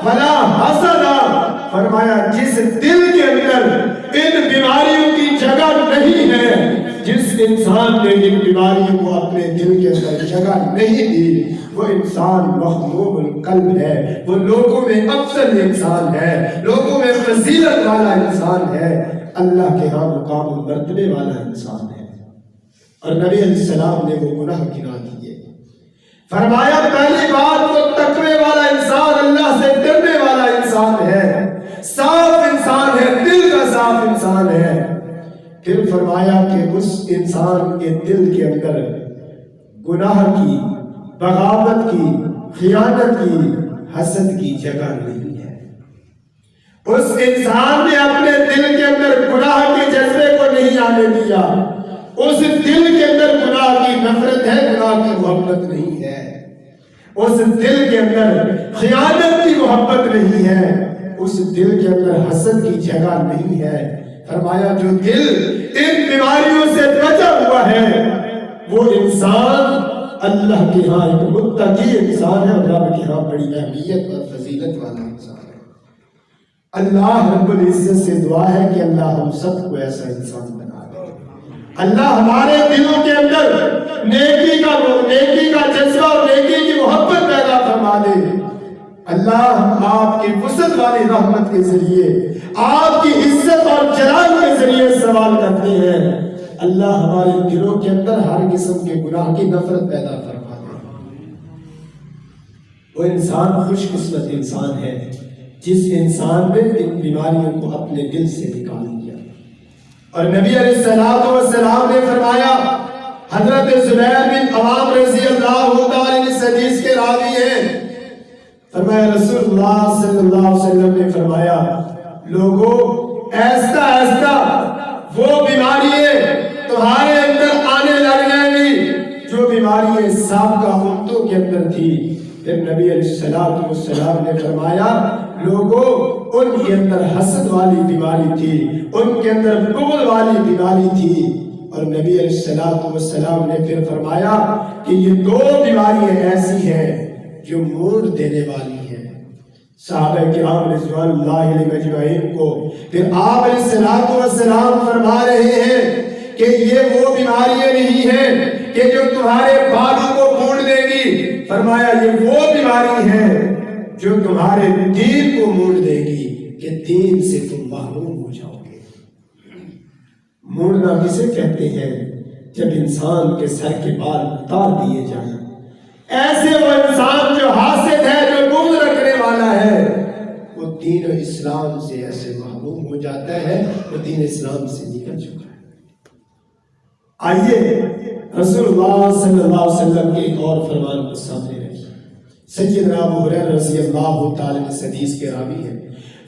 ولا حسد، فرمایا جس دل کے اندر ان بیماریوں کی جگہ نہیں ہے، جس انسان نے ان بیماریوں کو اپنے دل کے اندر جگہ نہیں دی، وہ انسان مخموم القلب ہے، وہ لوگوں میں افضل انسان ہے، لوگوں میں فضیلت والا انسان ہے، اللہ کے ہاں مقام و مرتبے والا انسان ہے۔ اور نبی علیہ السلام نے وہ گناہ گنا دیے، فرمایا پہلی بات وہ تقوی والا انسان، اللہ سے ڈرنے والا انسان ہے، صاف انسان ہے، دل کا صاف انسان ہے۔ پھر فرمایا کہ اس انسان کے دل کے اندر گناہ کی، بغاوت کی، خیانت کی، حسد کی جگہ نہیں ہے۔ اس انسان نے اپنے دل کے اندر گناہ کے جذبے کو نہیں آنے دیا، اس دل کے اندر گناہ کی نفرت ہے، گناہ کی محبت نہیں ہے۔ اس دل کے اندر خیانت کی محبت نہیں ہے، اس دل کے اندر حسد کی جگہ نہیں ہے۔ فرمایا جو دل ان بیماریوں سے بچا ہوا ہے وہ انسان اللہ کے ہاں ایک متقی انسان ہے اور رب کے ہاں بڑی اہمیت اور فضیلت والا انسان ہے۔ اللہ رب العزت سے دعا ہے کہ اللہ ہم سب کو ایسا انسان بنا دے۔ اللہ ہمارے دلوں کے اندر نیکی کا جذبہ اور نیکی کی محبت پیدا فرما دے۔ اللہ ہم آپ کی وسعت والی رحمت کے ذریعے، آپ کی عزت اور جلال کے ذریعے سوال کرتے ہیں، اللہ ہمارے دلوں کے اندر ہر قسم کے گناہ کی نفرت پیدا فرما دے۔ وہ انسان خوش قسمت انسان ہے جس انسان نے ان بیماریوں کو اپنے دل سے نکال دیا۔ اور نبی علیہ السلام نے فرمایا، حضرت زبیر بن عوام رضی اللہ تعالی عنہ اس حدیث کے راوی ہیں، فرمایا رسول اللہ صلی اللہ علیہ وسلم نے فرمایا، لوگوں ایسا ایسا وہ بیماریاں تمہارے اندر آنے لگ جائیں گی جو بیماریاں سابقہ امتوں کے اندر تھی۔ پھر نبی علیہ السلام نے فرمایا، لوگوں ان کے اندر حسد والی بیماری تھی، ان کے اندر بغض والی بیماری تھی۔ اور نبی علیہ السلام نے پھر فرمایا کہ یہ دو بیماریاں ایسی ہیں جو موڑ دینے والی ہیں۔ صحابہ کرام رضوان اللہ علیہ مجمعین کو پھر آپ علیہ السلام فرما رہے ہیں کہ یہ وہ بیماریاں نہیں ہیں کہ جو تمہارے بالوں کو موڑ دے گی، فرمایا یہ وہ بیماری ہے جو تمہارے دین کو موڑ دے گی کہ دین سے تم محروم ہو جاؤ گے۔ موڑنا کسے کہتے ہیں؟ جب انسان کے سر کے بال اتار دیے جائیں۔ ایسے وہ انسان جو حاسد ہے، جو بغض رکھنے والا ہے، وہ دین و اسلام سے ایسے محروم ہو جاتا ہے، وہ دین اسلام سے نکل چکا ہے۔ آئیے رسول اللہ صلی اللہ علیہ وسلم کے ایک اور فرمان کو سامنے رکھیے۔ سیدنا ابو ہریرہ رضی اللہ تعالی عنہ اس حدیث کے راوی ہیں،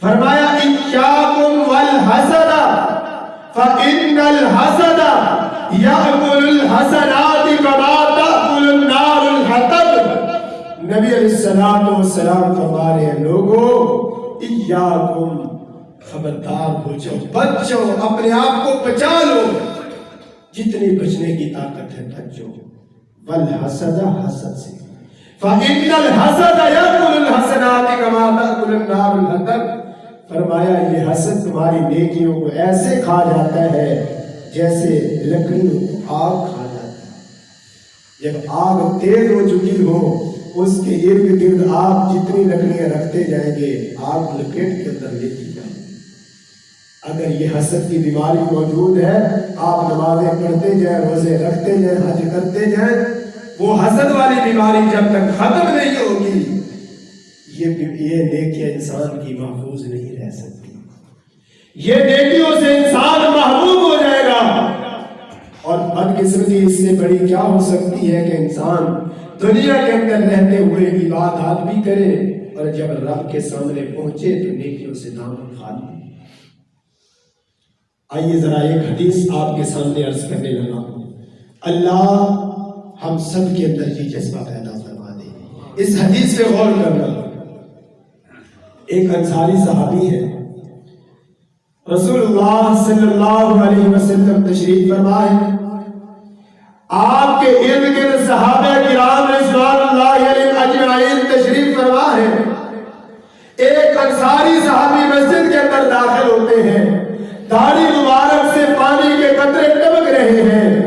فرمایا اِيَّاكُمْ وَالْحَسَدَ فَإِنَّ الْحَسَدَ يَأْكُلُ الْحَسَنَاتِ كَمَا تَأْكُلُ النَّارُ الْحَطَبَ۔ نبی علیہ السلام فرما رہے ہیں، لوگوں اِيَّاكُمْ، خبردار ہو جاؤ، بچ جاؤ، اپنے آپ کو بچا لو، جتنی بچنے کی طاقت ہے بچ جاؤ۔ وَالْحَسَدَ، حسد سے، فَإِنَّ الْحَسَدَ يَأْكُلُ الْحَسَنَاتِ كَمَا تَأْكُلُ النَّارُ الْحَطَبَ۔ فرمایا یہ حسد تمہاری نیکیوں کو ایسے کھا جاتا ہے جیسے لکڑیوں کو آگ کھا جاتا ہے۔ جب آگ تیز ہو چکی ہو، اس کے ارد گرد آپ جتنی لکڑیاں رکھتے جائیں گے، آگ لپیٹ کے اندر لیتی جائیں گے۔ اگر یہ حسد کی بیماری موجود ہے، آپ نمازیں پڑھتے جائیں، روزے رکھتے جائیں، حج کرتے جائیں، وہ حسد والی بیماری جب تک ختم نہیں ہوگی، یہ نیکیاں انسان کی محفوظ نہیں رہ سکتی۔ یہ نیکیوں سے انسان محروم ہو جائے گا۔ اور بدقسمتی اس سے بڑی کیا ہو سکتی ہے کہ انسان دنیا کے اندر رہتے ہوئے عبادات بھی کرے اور جب رب کے سامنے پہنچے تو نیکیوں سے دامن خالی۔ آئیے ذرا ایک حدیث آپ کے سامنے عرض کرنے لگا۔ اللہ ہم سب کے اندر یہ جذبہ پیدا فرما دے۔ اس حدیث پہ غور کرنا۔ ایک انصاری صحابی ہے، رسول اللہ صلی اللہ علیہ وسلم تشریف فرما ہے، آپ کے ارد گرد صحابہ کرام رضوان اللہ علیہ اجمعین تشریف فرما ہے۔ ایک انصاری صحابی مسجد کے اندر داخل ہوتے ہیں، داڑھی مبارک سے پانی کے قطرے ٹپک رہے ہیں۔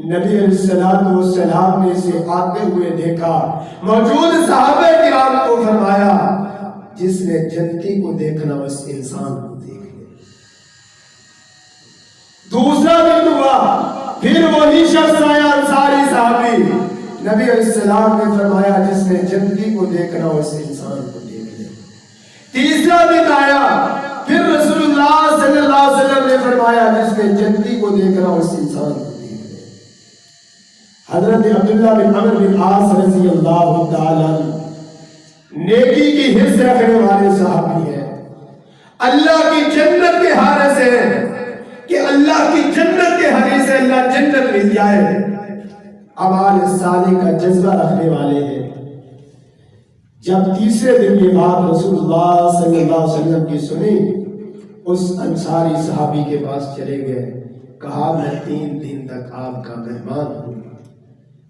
نبی علیہ السلام نے اسے آتے ہوئے دیکھا، موجود صحابہ کرام کو فرمایا، جس نے جنتی کو دیکھنا اس انسان کو دیکھ لے۔ دوسرا دن ہوا، پھر وہی شخص آیا انصاری صحابی، نبی علیہ السلام نے فرمایا جس نے جنتی کو دیکھنا اس انسان کو دیکھ لے۔ تیسرا دن آیا، پھر رسول اللہ صلی اللہ علیہ وسلم نے فرمایا جس نے جنتی کو دیکھنا اس انسان کو دیکھ لے۔ حضرت عبداللہ بن عمرو بن عاص رضی اللہ تعالیٰ نیکی کی حرص رکھنے والے صحابی ہیں، اللہ کی جنت کے حارث ہیں، کہ اللہ کی جنت کے حدیث سے اللہ جنت مل جائے، اعمال صالح کا جذبہ رکھنے والے ہیں۔ جب تیسرے دن یہ بات رسول اللہ صلی اللہ علیہ وسلم کی سنی، اس انصاری صحابی کے پاس چلے گئے، کہا میں 3 دن تک آپ کا مہمان ہوں۔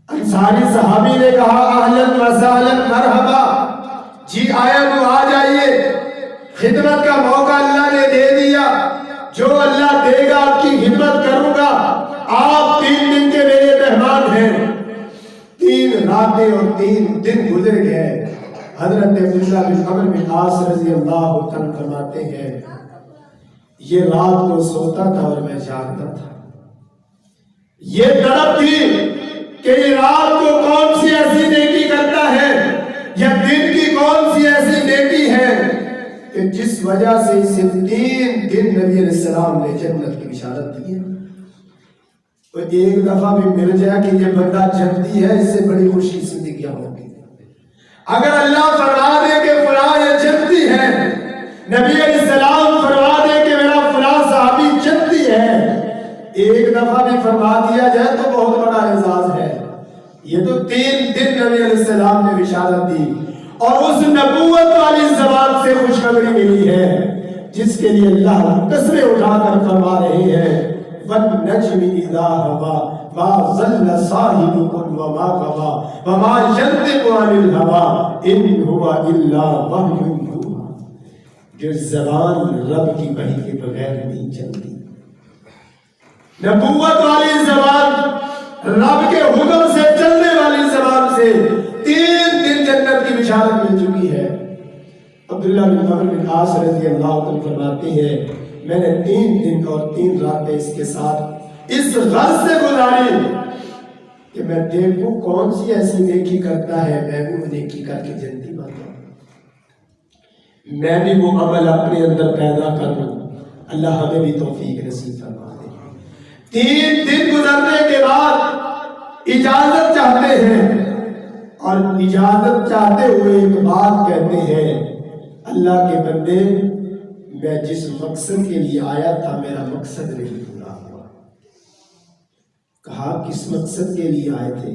انصاری صحابی نے کہا اہلاً وسہلاً مرحبا، جی آیا تو آ جائیے، خدمت کا موقع اللہ نے دے دیا، جو اللہ دے گا آپ کی خدمت کروں گا، آپ 3 دن کے میرے مہمان ہیں۔ 3 راتیں اور 3 دن گزر گئے۔ حضرت عبداللہ بن عمرو بن عاص رضی اللہ عنہ فرماتے ہیں یہ رات کو سوتا تھا اور میں جاگتا تھا، یہ تڑپ تھی کہ یہ رات کو کون سی ایسی نیکی کرتا ہے یا دن کی کون سی ایسی نیکی ہے کہ جس وجہ سے اسے 3 دن نبی علیہ السلام نے جنت کی بشارت دی ہے۔ تو ایک دفعہ بھی مل جائے کہ یہ بندہ جنتی ہے، اس سے بڑی خوشی زندگیاں ہوگی۔ اگر اللہ فرما دے کہ فلاں یہ جنتی ہے، نبی علیہ السلام فرما دے کہ میرا فلاں صحابی جنتی ہے، ایک دفعہ بھی فرما دیا جائے تو بہت بڑا اعزاز ہے۔ یہ تو 3 دن نبی علیہ السلام نے بشارت دی اور اس نبوت والی زبان سے خوشخبری ملی ہے جس کے لیے اللہ قسمیں اٹھا کر فرما رہے ہیں وَالنَّجْمِ إِذَا هَوَىٰ مَا ضَلَّ صَاحِبُكُمْ وَمَا غَوَىٰ وَمَا يَنطِقُ عَنِ الْهَوَىٰ إِنْ هُوَ إِلَّا وَحْيٌ يُوحَىٰ۔ جو زبان رب کی وحی کے بغیر نہیں چلتی، نبوت والی زبان، رب کے حکم سے چلنے والی زبان سے 3 دن جنت کی بشارت مل چکی ہے۔ عبداللہ بن عمرو بن عاص رضی اللہ عنہ فرماتے ہیں میں نے 3 دن اور 3 راتیں اس کے ساتھ اس غرض سے گزاری کہ میں دیکھوں کون سی ایسی نیکی کرتا ہے، میں بھی وہ نیکی کر کے جنتی بن جاؤں، میں بھی وہ عمل اپنے اندر پیدا کروں۔ اللہ ہمیں بھی توفیق نصیب فرما دے۔ 3 دن گزرنے کے بعد اجازت چاہتے ہیں اور اجازت چاہتے ہوئے ایک بات کہتے ہیں اللہ کے بندے میں جس مقصد کے لیے آیا تھا میرا مقصد نہیں پورا ہوا۔ کہا کس مقصد کے لیے آئے تھے؟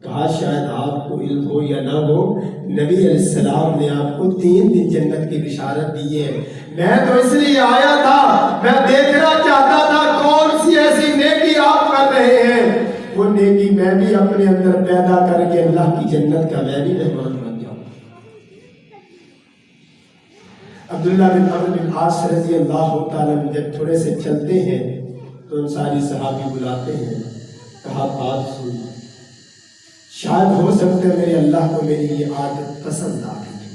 کہا شاید آپ کو علم ہو یا نہ ہو، نبی علیہ السلام نے آپ کو 3 دن جنت کی بشارت دی ہے، میں تو اس لیے آیا تھا، میں دیکھنا چاہتا تھا کون سی ایسی نیکی آپ کر رہے ہیں، وہ نیکی میں بھی اپنے اندر پیدا کر کے اللہ کی جنت کا میں بھی مہمان بن جاؤں۔ عبداللہ بن عمرو بن عاص رضی اللہ تعالیٰ جب تھوڑے سے چلتے ہیں تو انصاری صحابی بلاتے ہیں، کہا بات سن، شاید ہو سکتا ہے میرے اللہ کو میری یہ عادت پسند آ گئی،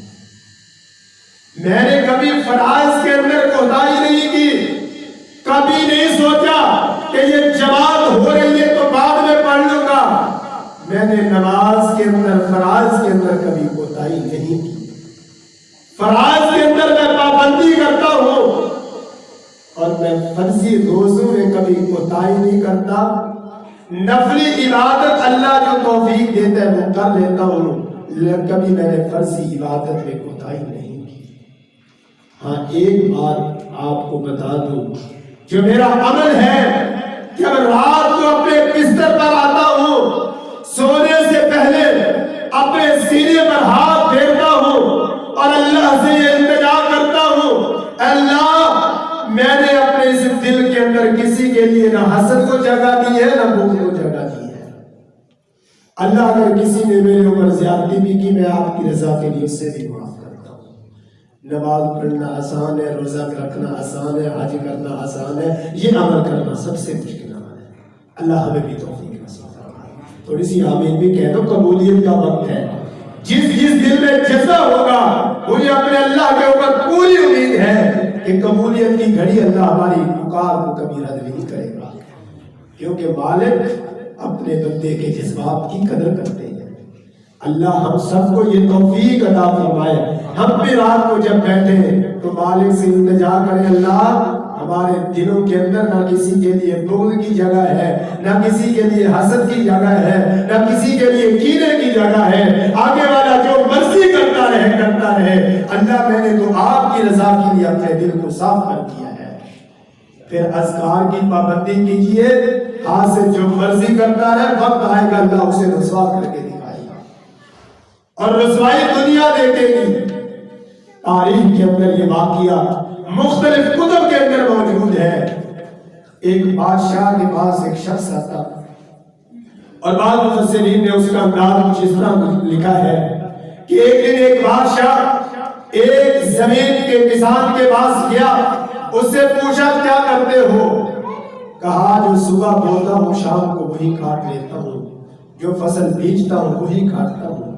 میں نے کبھی فرائض کے اندر کوتاہی نہیں کی، کبھی نہیں سوچا کہ یہ جماعت ہو رہی ہے تو بعد میں پڑھ لوں گا، میں نے نماز کے اندر فرائض کے اندر کبھی کوتاہی نہیں کی، فرائض کے اندر میں پابندی کرتا ہوں اور میں فرضی روزوں میں کبھی کوتاہی نہیں کرتا، نفلی عبادت اللہ جو توفیق دیتا ہے وہ کر لیتا ہوں، کبھی میں نے فرضی عبادت میں کوتاہی نہیں کی۔ ہاں ایک بات آپ کو بتا دوں، جو میرا عمل ہے کہ اگر رات کو اپنے بستر پر آتا ہوں، سونے سے پہلے اپنے سینے پر ہاتھ پھیرتا ہوں اور اللہ سے یہ التجا کرتا ہوں، اللہ میں نے اپنے اس دل کے اندر کسی کے لیے نہ حسد کو جگہ دی ہے نہ بغض کو جگہ دی ہے، اللہ اگر کسی نے میرے اوپر زیادتی بھی کی میں آپ کی رضا کے لیے اس سے بھی معاف کرتا ہوں۔ نماز پڑھنا آسان ہے، روزہ رکھنا آسان ہے، حج کرنا آسان ہے، یہ عمل کرنا سب سے مشکل عمل ہے، اللہ ہمیں بھی توفیق نصیب فرمائے۔ تھوڑی سی آمین بھی کہہ دو، قبولیت کا وقت ہے، جس دل میں جذبہ ہوگا مجھے اپنے اللہ کے اوپر پوری امید ہے کہ قبولیت کی گھڑی اللہ ہماری پکار کو کبھی رد نہیں کرے گا، کیونکہ مالک اپنے بندے کے جذبات کی قدر کرتے ہیں۔ اللہ ہم سب کو یہ توفیق عطا فرمائے، ہم بھی رات کو جب بیٹھے تو مالک سے التجا کریں، اللہ ہمارے دلوں کے اندر نہ کسی کے لیے بغض کی جگہ ہے، نہ کسی کے لیے حسد کی جگہ ہے، نہ کسی کے لیے کینے کی جگہ ہے، آگے والا جو مرضی کرتا رہے، اللہ میں نے تو آپ کی رضا کے لیے اپنے دل کو صاف کر دیا ہے، پھر اذکار کی پابندی کیجئے، ہاتھ سے جو مرضی کرتا رہے، وقت آئے گا اللہ اسے رسوا کر کے دکھائے گا اور رسوائی دنیا دیکھے گی۔ تاریخ کے اندر یہ واقعہ مختلف کتب کے اندر موجود ہے۔ ایک بادشاہ کے پاس ایک شخص آتا اور بعض مفسرین نے اس کا انداز کچھ اس طرح لکھا ہے کہ ایک دن ایک بادشاہ ایک زمین کے کسان کے پاس گیا، اس سے پوچھا کیا کرتے ہو؟ کہا جو صبح بوتا ہوں شام کو وہی کاٹ لیتا ہوں، جو فصل بیچتا ہوں وہی کاٹتا ہوں۔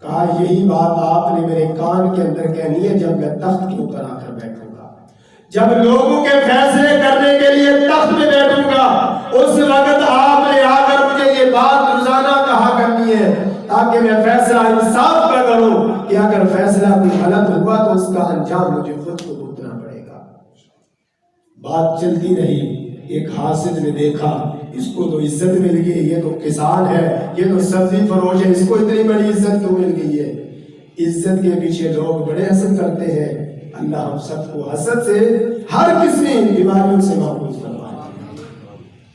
کہا یہی بات آپ نے میرے کان کے اندر کہنی ہے جب میں تخت کے اوپر آ کر بیٹھوں گا، جب لوگوں کے فیصلے کرنے کے لیے تخت میں بیٹھوں گا، اس وقت آپ نے آ کر مجھے یہ بات روزانہ کہا کرنی ہے تاکہ میں فیصلہ انصاف کا کروں کہ اگر فیصلہ کوئی غلط ہوا تو اس کا انجام مجھے خود کو بھگتنا پڑے گا۔ بات چلتی رہی، ایک حاسد نے دیکھا اس کو تو عزت مل گئی، یہ تو کسان ہے، یہ تو سبزی فروش ہے، اس کو اتنی بڑی عزت کیوں مل گئی ہے؟ عزت کے پیچھے لوگ بڑے حسد کرتے ہیں۔ اللہ ہم سب کو حسد سے، ہر قسم بیماریوں سے محفوظ فرمائے۔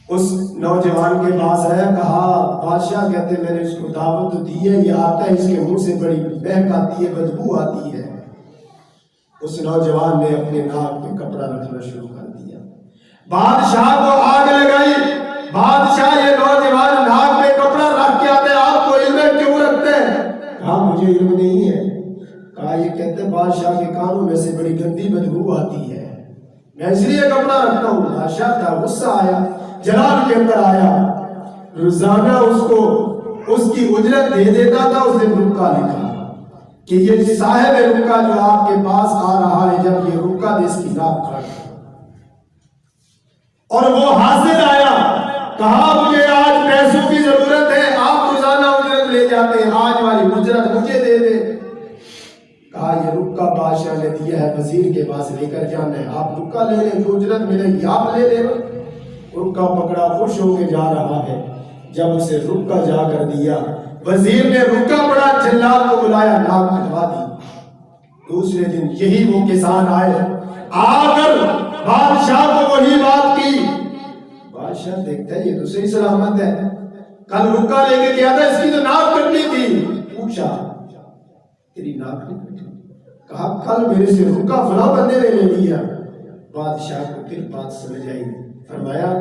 اس نوجوان کے پاس آیا، کہا بادشاہ کہتے میں نے اس کو دعوت تو دی ہے، یہ آتا ہے اس کے منہ سے بڑی مہک آتی ہے، بدبو آتی ہے۔ اس نوجوان نے اپنے ناک پہ کپڑا رکھنا شروع کر دیا، بادشاہ کو آگ لگائی۔ بادشاہ یہ نوجوان ناک پہ کپڑا رکھ کے آتے آپ کو علم کیوں رکھتے ہیں؟ کہا مجھے علم نہیں ہے۔ کہا یہ کہتے بادشاہ کے کانوں میں سے بڑی گندی بدبو آتی ہے، میں اس لیے کپڑا رکھتا ہوں۔ بادشاہ کا غصہ آیا، جلال کے اندر آیا، روزانہ اس کو اس کی اجرت دے دیتا تھا۔ اس نے رکا لکھا کہ یہ صاحب رکا جو آپ کے پاس آ رہا ہے، جب یہ رکا دے اس کی ناک کاٹ۔ اور وہ حاسد آیا، کہا مجھے آج پیسوں کی ضرورت ہے، آپ روزانہ اجرت لے جاتے ہیں، آج والی اجرت مجھے دے دے۔ کہا یہ رکا بادشاہ نے دیا ہے، وزیر کے پاس لے کر جانا ہے، آپ رکا لے لیں، جو اجرت ملے گی آپ لے لیں۔ رکا پکڑا، خوش ہو کے جا رہا ہے۔ جب اسے رکا جا کر دیا، وزیر نے رکا پڑا، جلال کو بلایا، ناک کٹوا دی۔ دوسرے دن یہی وہ کسان آئے، آ کر بادشاہ کو وہی بات کی۔ بادشاہ دیکھتا ہے یہ تو صحیح سلامت ہے، کل رکا لے کے گیا تھا، اس کی تو ناک کٹنی تھی۔ پوچھا تیری ناک نہیں کٹی؟ کہا کل میرے سے رکا فلاں بندے نے لے لیا۔ بادشاہ کو پھر بات سمجھ آئی، فرمایا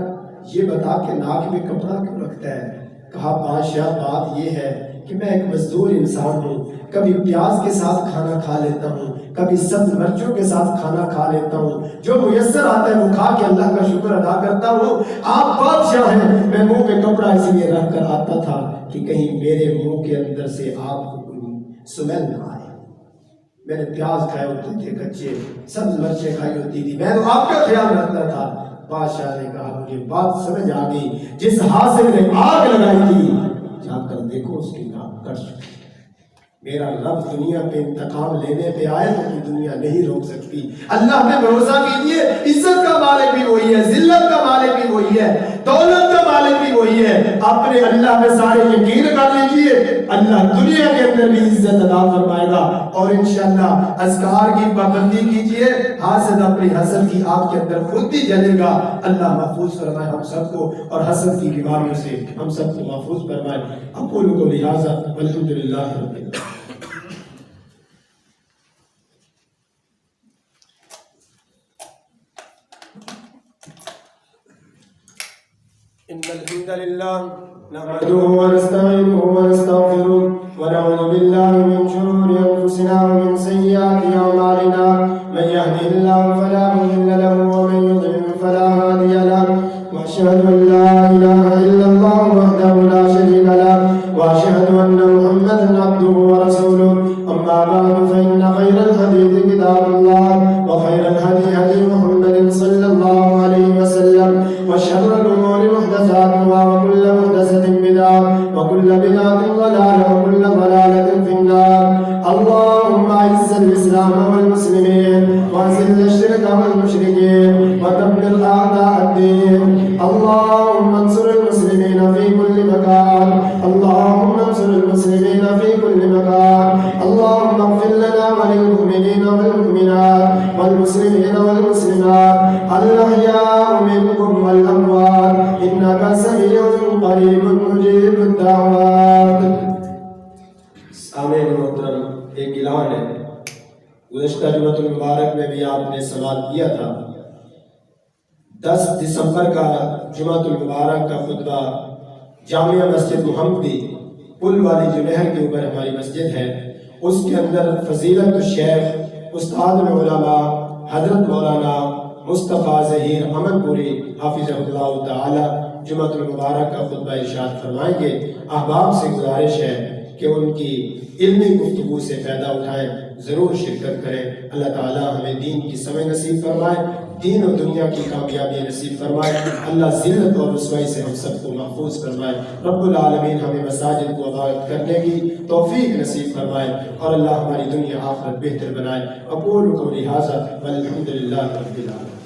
یہ بتا کہ ناک میں کپڑا کیوں رکھتا ہے؟ کہا بادشاہ بات یہ ہے کہ میں ایک مزدور انسان ہوں، کبھی پیاز کے ساتھ کھانا کھا لیتا ہوں، کبھی سبز مرچوں کے ساتھ کھانا کھا لیتا ہوں، جو میسر آتا ہے وہ کھا کے اللہ کا شکر ادا کرتا ہوں۔ آپ بادشاہ ہیں، میں منہ پہ کپڑا اس لیے رکھ کر آتا تھا کہ کہیں میرے منہ کے اندر سے آپ کو کوئی سمیل نہ آئے۔ میں نے پیاز کھائے ہوتے تھے کچے، سبز مرچیں کھائی ہوتی تھی، میں تو آپ کا خیال رکھتا تھا۔ بادشاہ نے کہا مجھے بات سمجھ آ گئی، جس حاسد نے آگ لگائی تھی جا کر دیکھو اس کی ناک کٹ چکی۔ میرا رب دنیا پہ انتقام لینے پہ آئے تو کوئی دنیا نہیں روک سکتی۔ اللہ پہ بھروسہ کیجئے، عزت کا مالک بھی وہی ہے، ذلت کا مالک بھی وہی ہے، دولت کا مالک بھی وہی ہے۔ اپنے اللہ پہ سارے یقین کر لیجئے، اللہ دنیا کے اندر بھی عزت عطا فرمائے گا۔ اور انشاءاللہ اذکار کی پابندی کیجئے، حاسد اپنی حسد کی آگ کے اندر خود ہی جلے گا۔ اللہ محفوظ فرمائے ہم سب کو، اور حسد کی بیماریوں سے ہم سب کو محفوظ فرمائے۔ اقول قولی ھذا والحمدللہ رب العالمین۔ إن الحمد لله نحمده ونستعينه ونستغفره ونعوذ بالله من شرور أنفسنا ومن سيئات أعمالنا من يهده الله فلا مضل له ومن يضلل فلا هادي له وأشهد أن لا إله إلا الله وحده لا شريك له وأشهد أن محمدا عبده ورسوله أما بعد فإن خير الحديث كتاب الله وخير الهدي هدي محمد صلى الله عليه وسلم وشر الأمور محدثاتها وكل محدثة بدعة وكل بدعة ضلالة وكل ضلالة في النار. اللهم أعز الإسلام والمسلمين وأذل الشرك والمشركين ودمر أعداء الدين. اللهم انصر المسلمين في كل مكان، اللهم انصر المسلمين في كل مكان. اللهم اغفر لنا وللمسلمين المؤمنين والمؤمنات والمسلمين والمسلمات الأحياء منكم والأموات إنك سميع قريب مجيب الدعوات. سامعین محترم، ایک اعلان ہے. گزشتہ جمعۃ المبارک میں بھی آپ نے سماعت کیا تھا. 10 دسمبر کا جمعۃ المبارک کا خطبہ جامعہ مسجد محمدی پل والی جو نہر کے اوپر ہماری مسجد ہے، اس کے اندر فضیلت الشیخ استاد العلماء حضرت مولانا مصطفیٰ ظہیر امن پوری حافظہ اللہ تعالی جمعۃ المبارک کا خطبہ ارشاد فرمائیں گے. احباب سے گزارش ہے کہ ان کی علمی گفتگو سے فائدہ اٹھائیں، ضرور شرکت کریں. اللہ تعالیٰ ہمیں دین کی سمجھ نصیب فرمائے، دین و دنیا کی کامیابی نصیب فرمائے. اللہ ذلت اور رسوائی سے ہم سب کو محفوظ فرمائے. رب العالمین ہمیں مساجد کو آباد کرنے کی توفیق نصیب فرمائے اور اللہ ہماری دنیا آخرت بہتر بنائے. اقول قولی ھذا والحمد للہ رب العالمین.